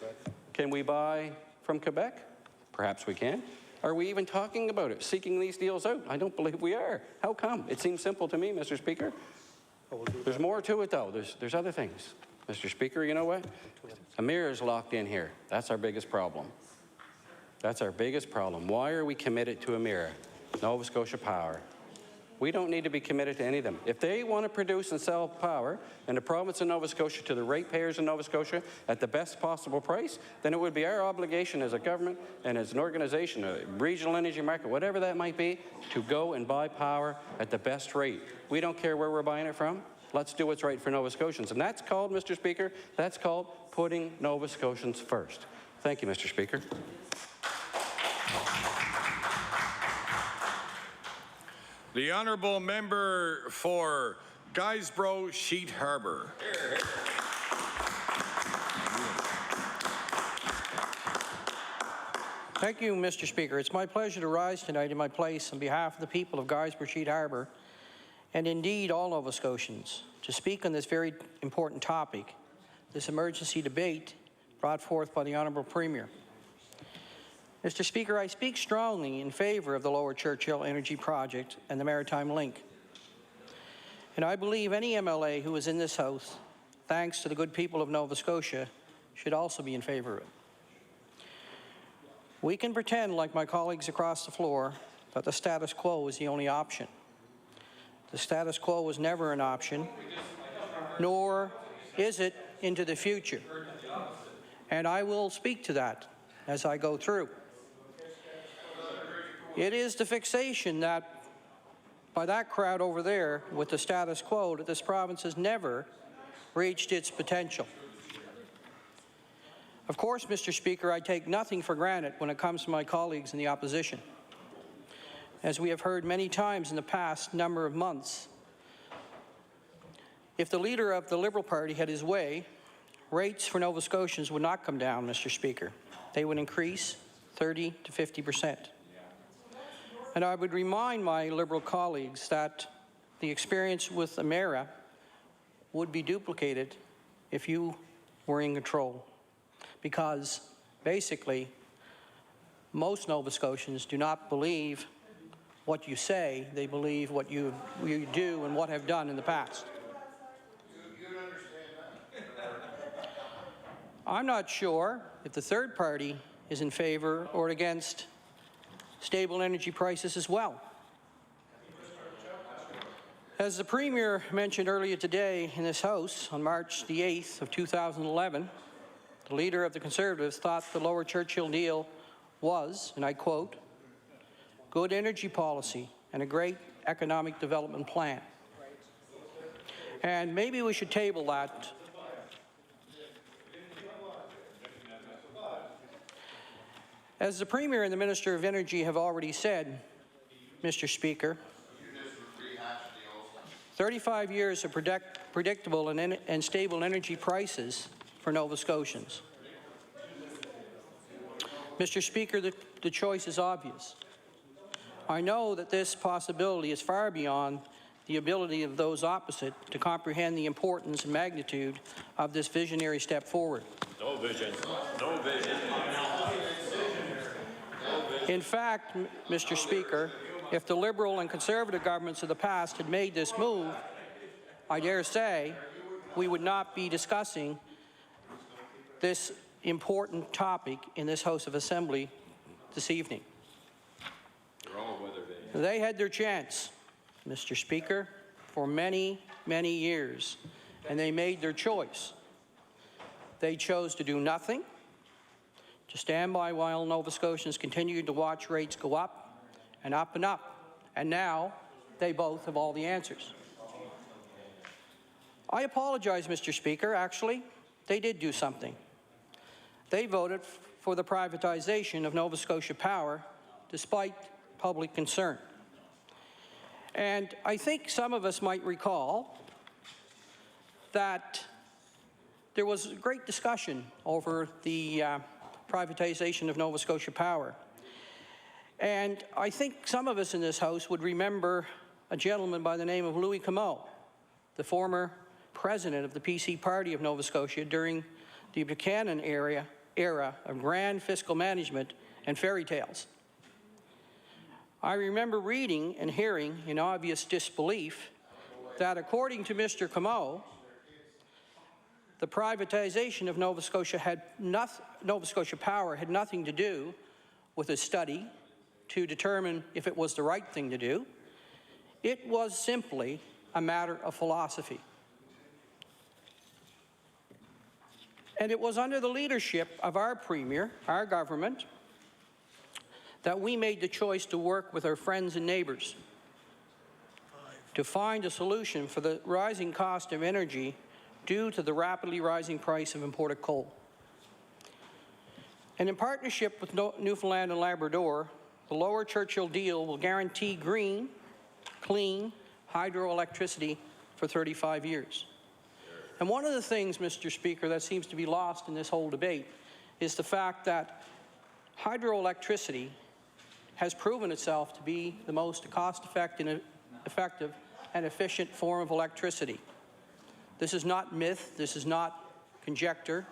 Can we buy from Quebec? Perhaps we can. Are we even talking about it, seeking these deals out? I don't believe we are. How come? It seems simple to me, Mr. Speaker. There's more to it, though. There's other things. Mr. Speaker, you know what? Emera is locked in here. That's our biggest problem. That's our biggest problem. Why are we committed to Emera? Nova Scotia Power. We don't need to be committed to any of them. If they want to produce and sell power in the province of Nova Scotia to the ratepayers in Nova Scotia at the best possible price, then it would be our obligation as a government and as an organization, a regional energy market, whatever that might be, to go and buy power at the best rate. We don't care where we're buying it from. Let's do what's right for Nova Scotians. And that's called, Mr. Speaker, that's called putting Nova Scotians first. Thank you, Mr. Speaker. The honourable member for Guysborough Sheet Harbour. Thank you, Mr. Speaker. It's my pleasure to rise tonight in my place on behalf of the people of Guysborough Sheet Harbour, and indeed all Nova Scotians, to speak on this very important topic, this emergency debate brought forth by the Honourable Premier. Mr. Speaker, I speak strongly in favour of the Lower Churchill Energy Project and the Maritime Link. And I believe any MLA who is in this House, thanks to the good people of Nova Scotia, should also be in favour of it. We can pretend, like my colleagues across the floor, that the status quo is the only option. The status quo was never an option, nor is it into the future. And I will speak to that as I go through. It is the fixation that, by that crowd over there with the status quo, that this province has never reached its potential. Of course, Mr. Speaker, I take nothing for granted when it comes to my colleagues in the opposition. As we have heard many times in the past number of months, if the leader of the Liberal Party had his way, rates for Nova Scotians would not come down, Mr. Speaker. They would increase 30 to 50%. And I would remind my Liberal colleagues that the experience with Emera would be duplicated if you were in control. Because basically, most Nova Scotians do not believe what you say, they believe what you do and what have done in the past. I'm not sure if the third party is in favour or against stable energy prices as well. As the Premier mentioned earlier today in this House on March the 8th of 2011, the leader of the Conservatives thought the Lower Churchill deal was, and I quote, good energy policy and a great economic development plan. And maybe we should table that. As the Premier and the Minister of Energy have already said, Mr. Speaker, 35 years of predictable and stable energy prices for Nova Scotians. Mr. Speaker, the choice is obvious. I know that this possibility is far beyond the ability of those opposite to comprehend the importance and magnitude of this visionary step forward. No vision. No vision. In fact, Mr. Speaker, if the Liberal and Conservative governments of the past had made this move, I dare say we would not be discussing this important topic in this House of Assembly this evening. They had their chance, Mr. Speaker, for many, many years, and they made their choice. They chose to do nothing, to stand by while Nova Scotians continued to watch rates go up and up and up, and now they both have all the answers. I apologize, Mr. Speaker. Actually, they did do something. They voted for the privatization of Nova Scotia Power despite public concern. And I think some of us might recall that there was great discussion over the privatization of Nova Scotia Power. And I think some of us in this House would remember a gentleman by the name of Louis Comeau, the former president of the PC Party of Nova Scotia during the Buchanan era of grand fiscal management and fairy tales. I remember reading and hearing in obvious disbelief that according to Mr. Comeau, the privatization of Nova Scotia Power had nothing to do with a study to determine if it was the right thing to do. It was simply a matter of philosophy. And it was under the leadership of our Premier, our government, that we made the choice to work with our friends and neighbors to find a solution for the rising cost of energy due to the rapidly rising price of imported coal. And in partnership with Newfoundland and Labrador, the Lower Churchill deal will guarantee green, clean hydroelectricity for 35 years. And one of the things, Mr. Speaker, that seems to be lost in this whole debate is the fact that hydroelectricity has proven itself to be the most cost-effective and efficient form of electricity. This is not myth, this is not conjecture,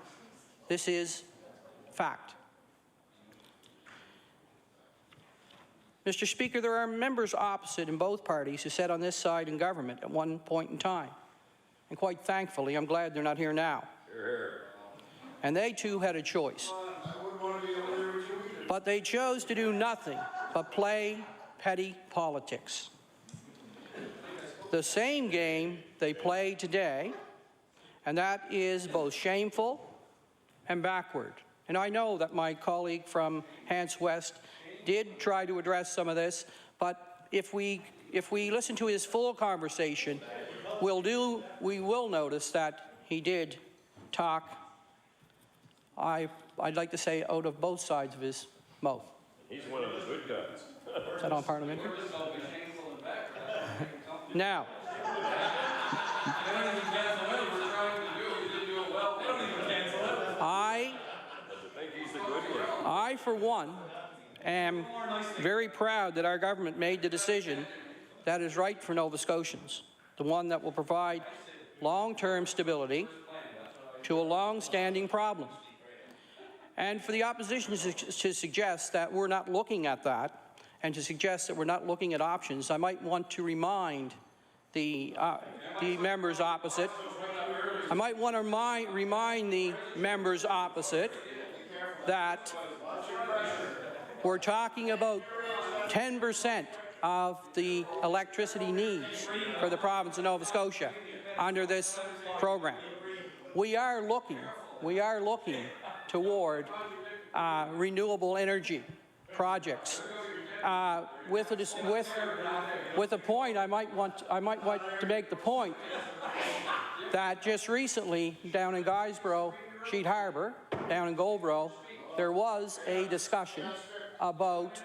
this is fact. Mr. Speaker, there are members opposite in both parties who sat on this side in government at one point in time. And quite thankfully, I'm glad they're not here now. And they too had a choice. But they chose to do nothing but play petty politics. The same game they play today, and that is both shameful and backward. And I know that my colleague from Hants West did try to address some of this, but if we listen to his full conversation, we will notice that he did talk, I'd like to say, out of both sides of his mouth. He's one of the good guys. Is that on parliamentary? Now, I, for one, am very proud that our government made the decision that is right for Nova Scotians, the one that will provide long-term stability to a long-standing problem. And for the opposition to suggest that we're not looking at that and to suggest that we're not looking at options, I might want to remind the members opposite, remind the members opposite that we're talking about 10% of the electricity needs for the province of Nova Scotia under this program. We are looking toward renewable energy projects. With a point, I might want to make the point that just recently down in Guysborough, Sheet Harbour, down in Goldborough, there was a discussion about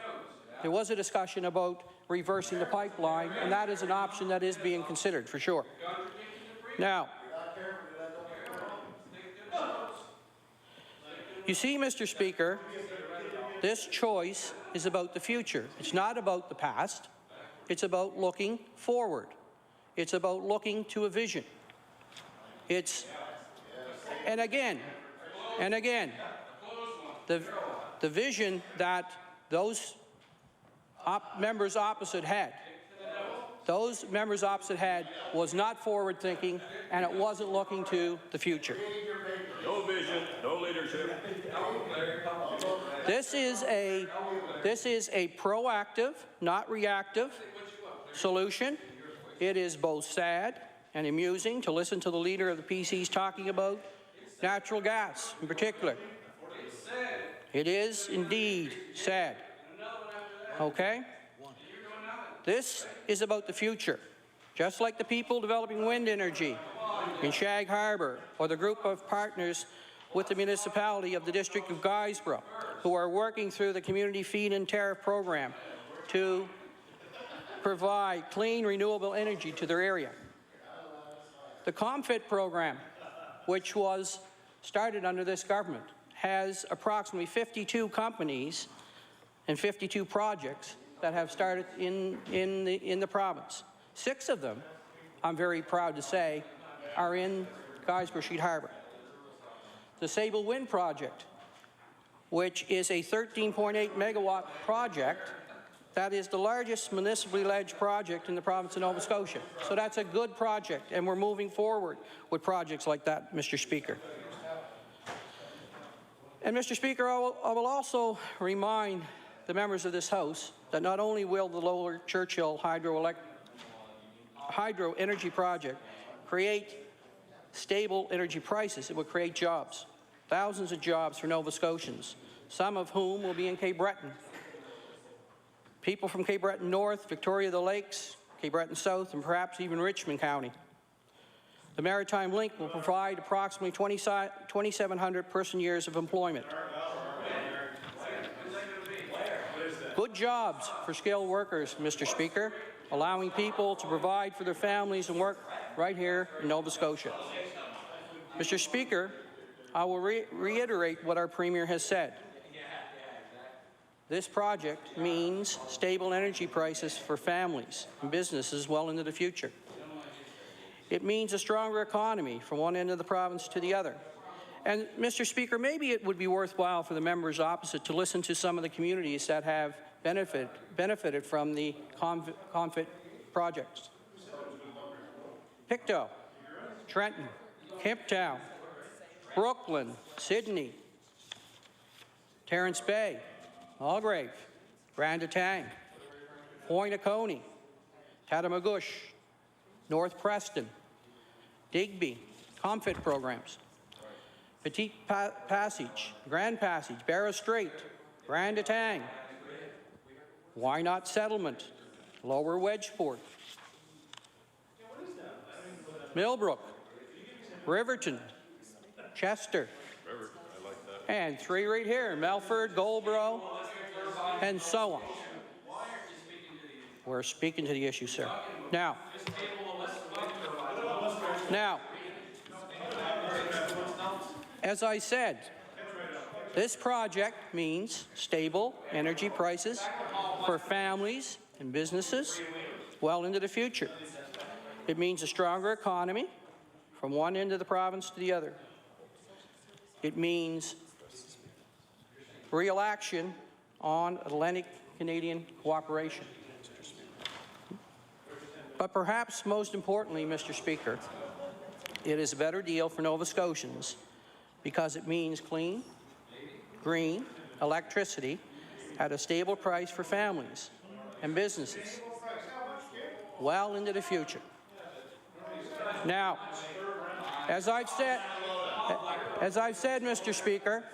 reversing the pipeline, and that is an option that is being considered for sure. Now, you see, Mr. Speaker, this choice is about the future. It's not about the past. It's about looking forward. It's about looking to a vision. And again, the vision that those members opposite had was not forward-thinking, and it wasn't looking to the future. No vision, no leadership. This is a proactive, not reactive solution. It is both sad and amusing to listen to the leader of the PCs talking about natural gas in particular. It is indeed sad. Okay? This is about the future. Just like the people developing wind energy in Shag Harbour, or the group of partners with the municipality of the District of Guysborough, who are working through the Community Feed-in Tariff program to provide clean, renewable energy to their area. The ComFit program, which was started under this government, has approximately 52 companies and 52 projects that have started in the province. 6 of them, I'm very proud to say, are in Guysborough Sheet Harbour. The Sable Wind Project, which is a 13.8 megawatt project, that is the largest municipally led project in the province of Nova Scotia. So that's a good project, and we're moving forward with projects like that, Mr. Speaker. And Mr. Speaker, I will also remind the members of this House that not only will the Lower Churchill hydro energy project create stable energy prices, it will create jobs, thousands of jobs for Nova Scotians, some of whom will be in Cape Breton. People from Cape Breton North, Victoria the Lakes, Cape Breton South, and perhaps even Richmond County. The Maritime Link will provide approximately 2,700 person-years of employment. Good jobs for skilled workers, Mr. Speaker, allowing people to provide for their families and work right here in Nova Scotia. Mr. Speaker, I will reiterate what our Premier has said. This project means stable energy prices for families and businesses well into the future. It means a stronger economy from one end of the province to the other. And, Mr. Speaker, maybe it would be worthwhile for the members opposite to listen to some of the communities that have benefited from the ComFit projects. Pictou, Trenton, Kemptown, Brooklyn, Sydney, Terrence Bay, Mulgrave, Grand Etang, Pointe-a-Coney, Tatamagouche, North Preston, Digby, ComFit programs, Petite Passage, Grand Passage, Barrow Strait, Grand Etang, Why Not Settlement, Lower Wedgeport, Millbrook, Riverton, Chester, and 3 right here, Melford, Goldborough, and so on. We're speaking to the issue, sir. Now, as I said, this project means stable energy prices for families and businesses well into the future. It means a stronger economy from one end of the province to the other. It means real action on Atlantic Canadian cooperation. But perhaps most importantly, Mr. Speaker, it is a better deal for Nova Scotians because it means clean, green electricity at a stable price for families. and businesses well into the future. Now, as I've said, Mr. Speaker,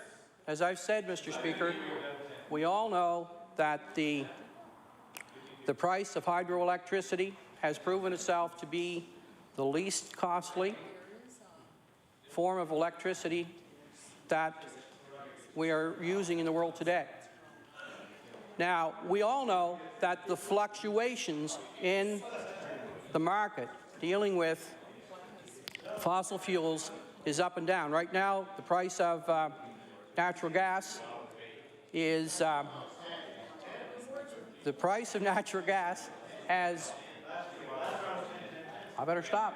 we all know that the price of hydroelectricity has proven itself to be the least costly form of electricity that we are using in the world today. Now, we all know that the fluctuations in the market dealing with fossil fuels is up and down. Right now, the price of natural gas is has, I better stop.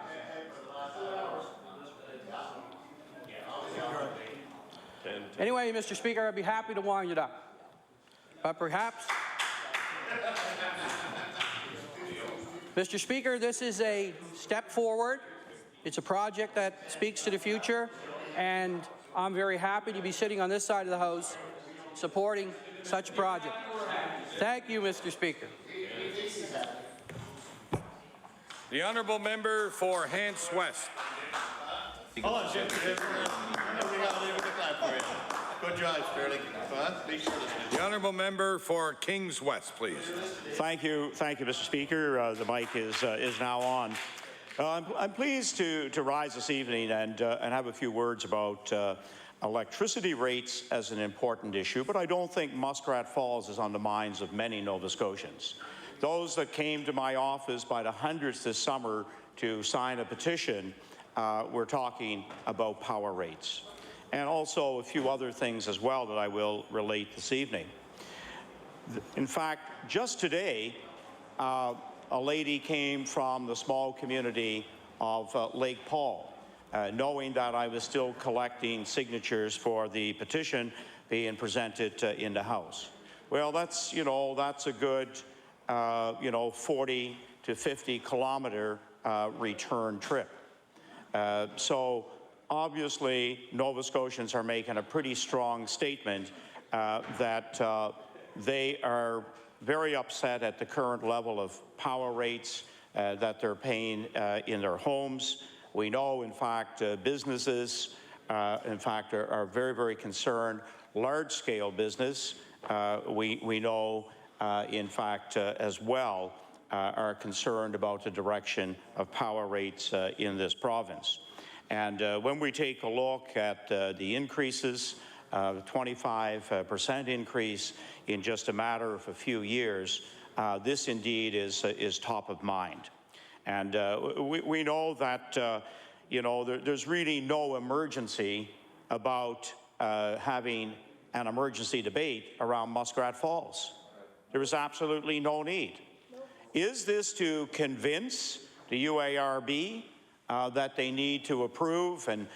Anyway, Mr. Speaker, I'd be happy to wind it up. But perhaps, Mr. Speaker, this is a step forward. It's a project that speaks to the future, and I'm very happy to be sitting on this side of the House supporting such a project. Thank you, Mr. Speaker. The honourable member for Hants West. Hold on, Jim. We got to leave a good time for you. Good job, Sterling. Be sure to The honourable member for Kings West, please. Thank you, Mr. Speaker. The mic is now on. I'm pleased to rise this evening and have a few words about electricity rates as an important issue, but I don't think Muskrat Falls is on the minds of many Nova Scotians. Those that came to my office by the hundreds this summer to sign a petition were talking about power rates, and also a few other things as well that I will relate this evening. In fact, just today, a lady came from the small community of Lake Paul, knowing that I was still collecting signatures for the petition being presented in the House. Well, that's a good, 40 to 50 kilometer return trip. So obviously, Nova Scotians are making a pretty strong statement that they are very upset at the current level of power rates that they're paying in their homes. We know, in fact, businesses, are very, very concerned. Large-scale business, we know, in fact, as well, are concerned about the direction of power rates in this province. And when we take a look at the increases, 25% increase in just a matter of a few years, this indeed is top of mind. And we know that, there's really no emergency about having an emergency debate around Muskrat Falls. There is absolutely no need. Is this to convince the UARB that they need to approve and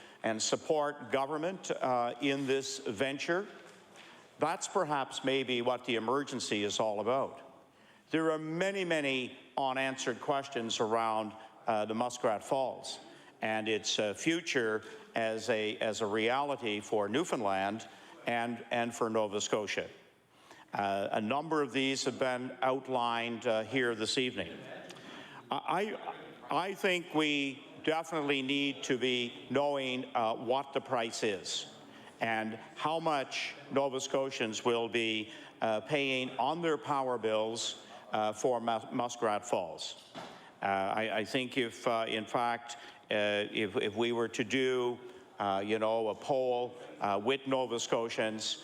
support government in this venture? That's perhaps maybe what the emergency is all about. There are many, many unanswered questions around the Muskrat Falls and its future as a reality for Newfoundland and for Nova Scotia. A number of these have been outlined here this evening. I think we definitely need to be knowing what the price is and how much Nova Scotians will be paying on their power bills for Muskrat Falls. I think if, in fact, if we were to do, a poll with Nova Scotians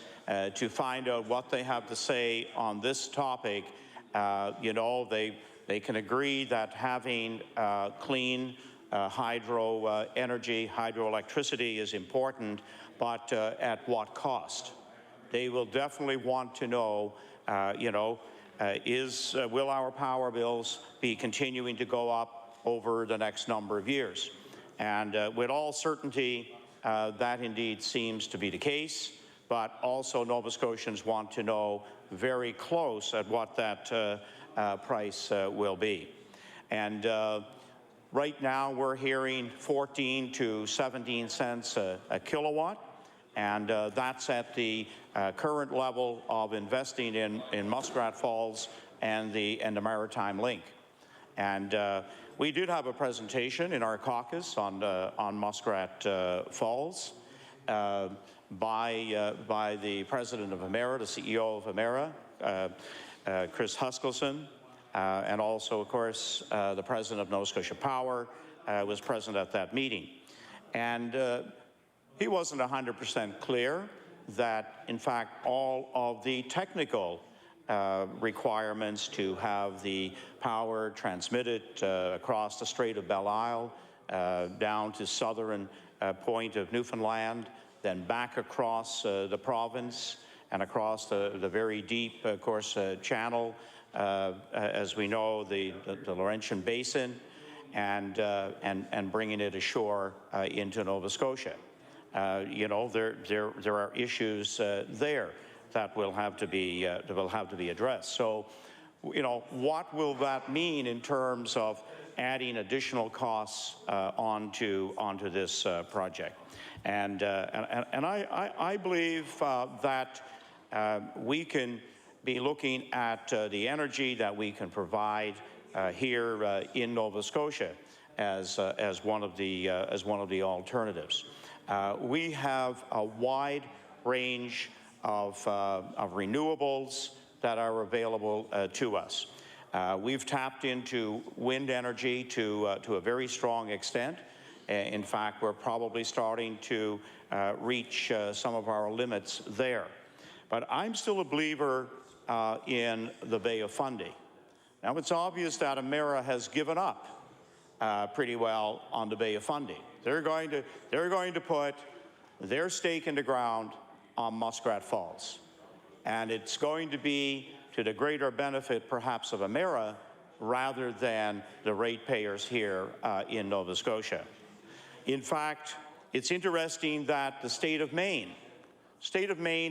to find out what they have to say on this topic, they can agree that having clean hydro energy, hydroelectricity is important, but at what cost? They will definitely want to know, will our power bills be continuing to go up over the next number of years? And with all certainty, that indeed seems to be the case, but also Nova Scotians want to know very close at what that price will be. And right now we're hearing 14 to 17 cents a kilowatt, and that's at the current level of investing in Muskrat Falls and the Maritime Link. And we did have a presentation in our caucus on Muskrat Falls by the president of Emera, the CEO of Emera, Chris Huskelson, and also, of course, the president of Nova Scotia Power was present at that meeting. And he wasn't 100% clear that, in fact, all of the technical requirements to have the power transmitted across the Strait of Belle Isle down to southern point of Newfoundland, then back across the province and across the very deep, of course, channel, as we know, the Laurentian Basin, and bringing it ashore into Nova Scotia. You know, there are issues there that will have to be addressed. So, you know, what will that mean in terms of adding additional costs onto this project? And I believe that we can be looking at the energy that we can provide here in Nova Scotia as one of the alternatives. We have a wide range of renewables that are available to us. We've tapped into wind energy to a very strong extent. In fact, we're probably starting to reach some of our limits there. But I'm still a believer in the Bay of Fundy. Now, it's obvious that Emera has given up pretty well on the Bay of Fundy. They're going to put their stake in the ground on Muskrat Falls. And it's going to be to the greater benefit, perhaps, of Emera rather than the ratepayers here in Nova Scotia. In fact, it's interesting that the state of Maine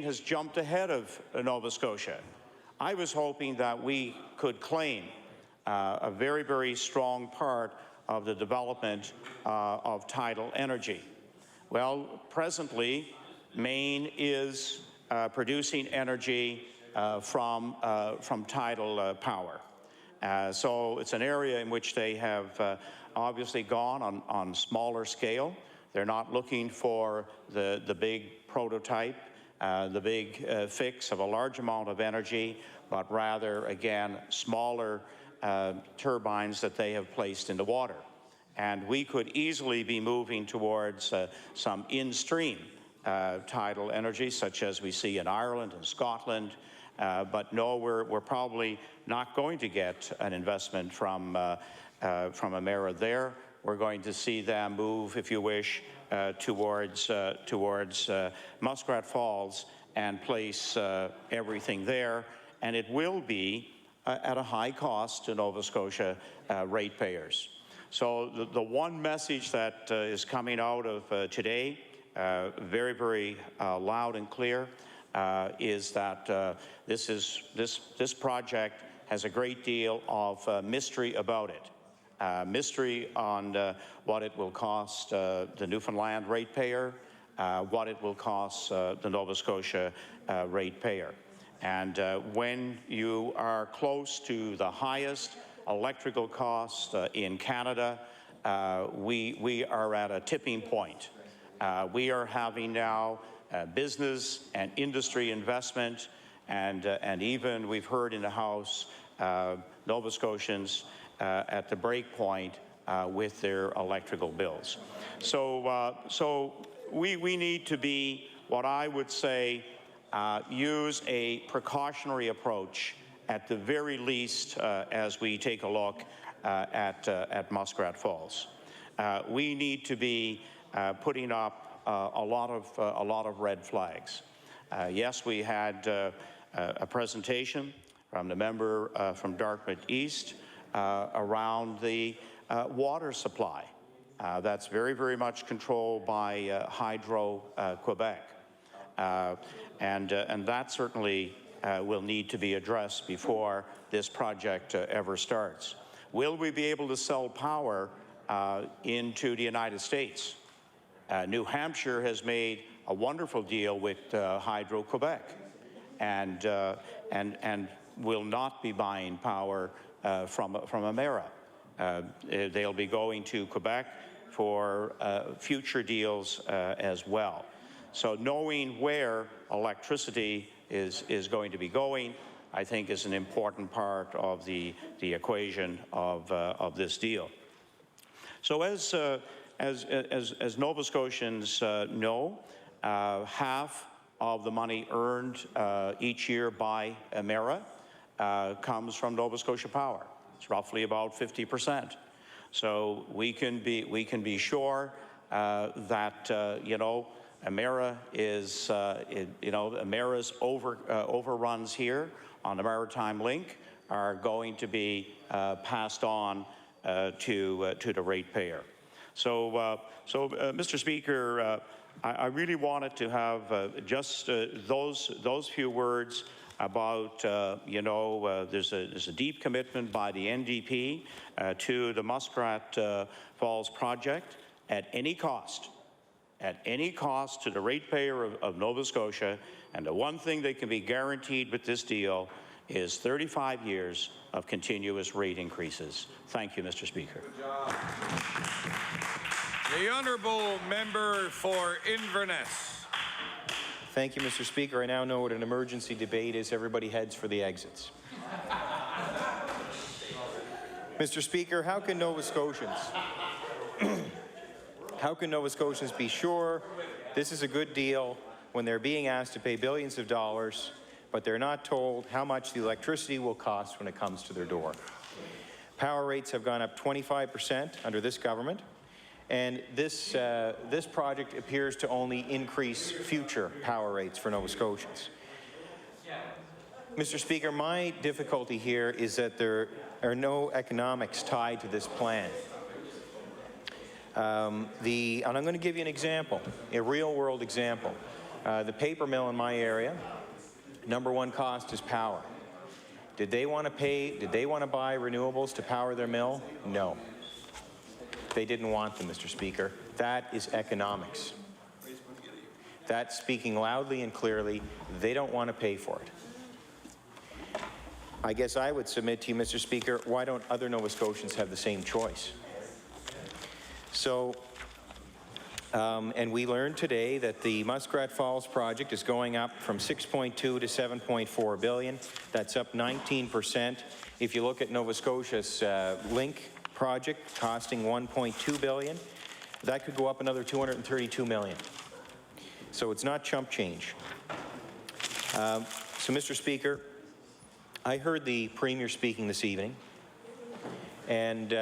has jumped ahead of Nova Scotia. I was hoping that we could claim a very, very strong part of the development of tidal energy. Well, presently, Maine is producing energy from tidal power. So it's an area in which they have obviously gone on smaller scale. They're not looking for the big prototype, the big fix of a large amount of energy, but rather, again, smaller turbines that they have placed in the water. And we could easily be moving towards some in-stream tidal energy, such as we see in Ireland and Scotland. But no, we're probably not going to get an investment from Emera there. We're going to see them move, if you wish, towards Muskrat Falls and place everything there. And it will be at a high cost to Nova Scotia ratepayers. So the one message that is coming out of today, very, very loud and clear, is that this project has a great deal of mystery about it. Mystery on what it will cost the Newfoundland ratepayer, what it will cost the Nova Scotia ratepayer. And when you are close to the highest electrical cost in Canada, we are at a tipping point. We are having now business and industry investment, and even we've heard in the House Nova Scotians at the break point with their electrical bills. So we need to be, what I would say, use a precautionary approach at the very least as we take a look at Muskrat Falls. We need to be putting up a lot of red flags. Yes, we had a presentation from the member from Dartmouth East around the water supply. That's very, very much controlled by Hydro Quebec. And that certainly will need to be addressed before this project ever starts. Will we be able to sell power into the United States? New Hampshire has made a wonderful deal with Hydro Quebec. And will not be buying power from Emera. They'll be going to Quebec for future deals as well. So knowing where electricity is going to be going, I think, is an important part of the equation of this deal. So as Nova Scotians know, half of the money earned each year by Emera comes from Nova Scotia Power. It's roughly about 50%. So we can be sure that you know, Emera is Emera's overruns here on the Maritime Link are going to be passed on to the ratepayer. So, Mr. Speaker, I really wanted to have just those few words about, you know, there's a deep commitment by the NDP to the Muskrat Falls project at any cost to the ratepayer of Nova Scotia. And the one thing that can be guaranteed with this deal is 35 years of continuous rate increases. Thank you, Mr. Speaker. Good job. The honourable member for Inverness. Thank you, Mr. Speaker. I now know what an emergency debate is. Everybody heads for the exits. Mr. Speaker, how can Nova Scotians be sure this is a good deal when they're being asked to pay billions of dollars, but they're not told how much the electricity will cost when it comes to their door? Power rates have gone up 25% under this government, and this project appears to only increase future power rates for Nova Scotians. Mr. Speaker, my difficulty here is that there are no economics tied to this plan. And I'm going to give you an example, a real-world example. The paper mill in my area, number one cost is power. Did they want to buy renewables to power their mill? No. They didn't want them, Mr. Speaker. That is economics. That's speaking loudly and clearly. They don't want to pay for it. I guess I would submit to you, Mr. Speaker, why don't other Nova Scotians have the same choice? So, and we learned today that the Muskrat Falls project is going up from 6.2 to 7.4 billion. That's up 19%. If you look at Nova Scotia's Link project costing 1.2 billion, that could go up another 232 million. So it's not chump change. So, Mr. Speaker, I heard the Premier speaking this evening, and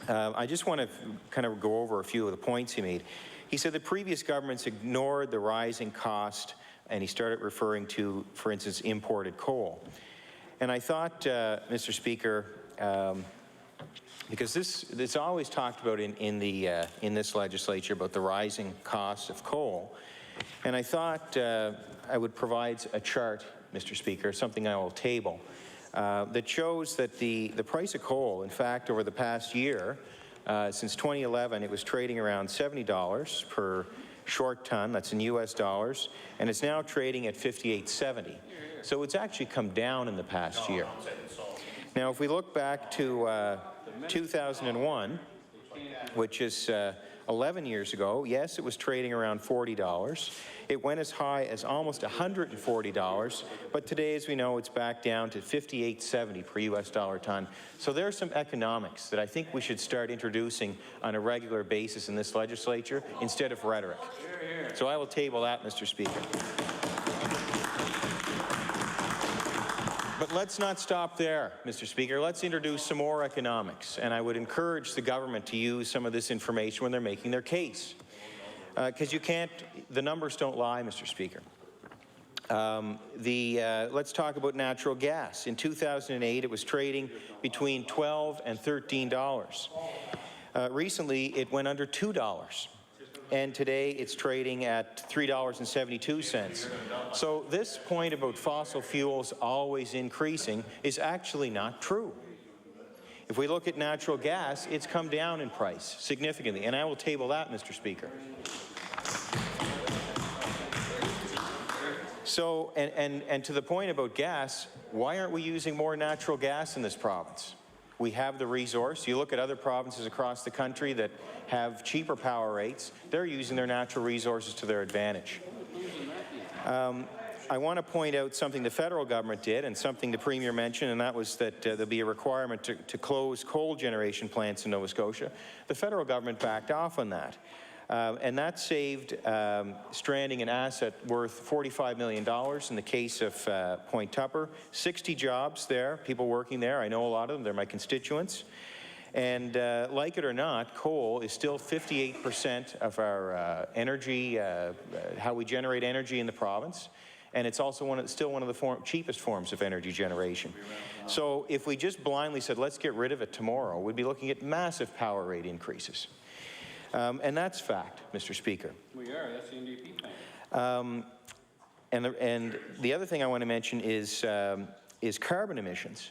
I just want to kind of go over a few of the points he made. He said the previous governments ignored the rising cost, and he started referring to, for instance, imported coal. And I thought, Mr. Speaker, because it's always talked about in this legislature about the rising cost of coal, and I thought I would provide a chart, Mr. Speaker, something I will table, that shows that the price of coal, in fact, over the past year, since 2011, it was trading around $70 per short ton, that's in US dollars, and it's now trading at $58.70. So it's actually come down in the past year. Now, if we look back to 2001, which is 11 years ago, yes, it was trading around $40. It went as high as almost $140, but today, as we know, it's back down to $58.70 per US dollar ton. So there are some economics that I think we should start introducing on a regular basis in this legislature instead of rhetoric. So I will table that, Mr. Speaker. But let's not stop there, Mr. Speaker. Let's introduce some more economics, and I would encourage the government to use some of this information when they're making their case. Because the numbers don't lie, Mr. Speaker. Let's talk about natural gas. In 2008, it was trading between $12 and $13. Recently, it went under $2. And today it's trading at $3.72. So this point about fossil fuels always increasing is actually not true. If we look at natural gas, it's come down in price significantly, and I will table that, Mr. Speaker. So, and to the point about gas, why aren't we using more natural gas in this province? We have the resource. You look at other provinces across the country that have cheaper power rates, they're using their natural resources to their advantage. I want to point out something the federal government did and something the Premier mentioned, and that was that there'll be a requirement to close coal generation plants in Nova Scotia. The federal government backed off on that. And that saved stranding an asset worth $45 million in the case of Point Tupper. 60 jobs there, people working there. I know a lot of them. They're my constituents. And like it or not, coal is still 58% of our energy, how we generate energy in the province. And it's also still one of the cheapest forms of energy generation. So if we just blindly said, let's get rid of it tomorrow, we'd be looking at massive power rate increases. And that's fact, Mr. Speaker. We are. That's the NDP plan. And the other thing I want to mention is carbon emissions.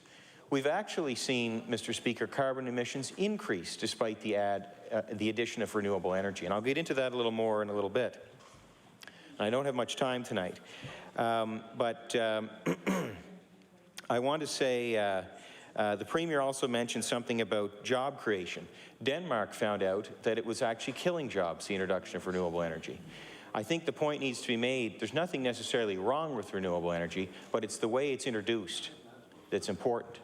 We've actually seen, Mr. Speaker, carbon emissions increase despite the addition of renewable energy. And I'll get into that a little more in a little bit. I don't have much time tonight. But I want to say the Premier also mentioned something about job creation. Denmark found out that it was actually killing jobs, the introduction of renewable energy. I think the point needs to be made, there's nothing necessarily wrong with renewable energy, but it's the way it's introduced that's important.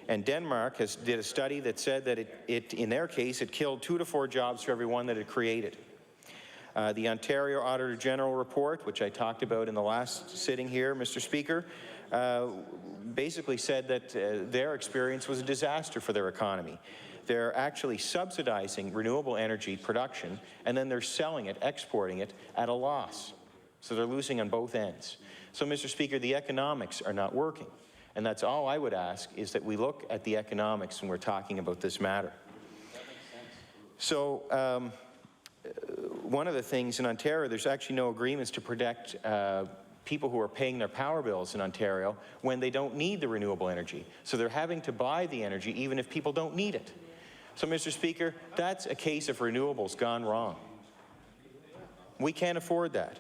And Denmark did a study that said that in their case, it killed 2 to 4 jobs for every one that it created. The Ontario Auditor General report, which I talked about in the last sitting here, Mr. Speaker, basically said that their experience was a disaster for their economy. They're actually subsidizing renewable energy production, and then they're selling it, exporting it, at a loss. So they're losing on both ends. So, Mr. Speaker, the economics are not working. And that's all I would ask, is that we look at the economics when we're talking about this matter. So, one of the things in Ontario, there's actually no agreements to protect people who are paying their power bills in Ontario when they don't need the renewable energy. So they're having to buy the energy even if people don't need it. So, Mr. Speaker, that's a case of renewables gone wrong. We can't afford that.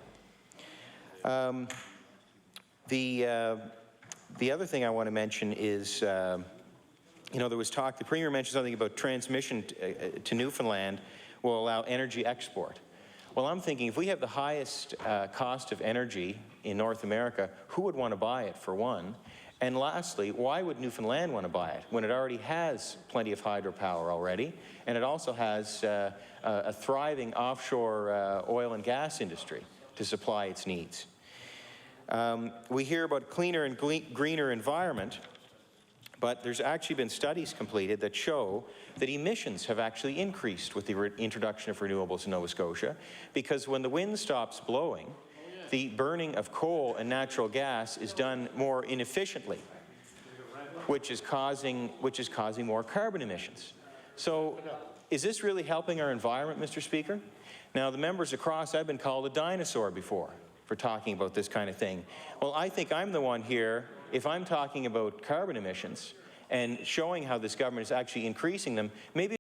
The other thing I want to mention is, you know, there was talk, the Premier mentioned something about transmission to Newfoundland will allow energy export. Well, I'm thinking if we have the highest cost of energy in North America, who would want to buy it, for one? And lastly, why would Newfoundland want to buy it when it already has plenty of hydropower already, and it also has a thriving offshore oil and gas industry to supply its needs? We hear about cleaner and greener environment, but there's actually been studies completed that show that emissions have actually increased with the introduction of renewables in Nova Scotia, because when the wind stops blowing, the burning of coal and natural gas is done more inefficiently, which is causing more carbon emissions. So is this really helping our environment, Mr. Speaker? Now, the members across, I've been called a dinosaur before for talking about this kind of thing. Well, I think I'm the one here, if I'm talking about carbon emissions and showing how this government is actually increasing them, maybe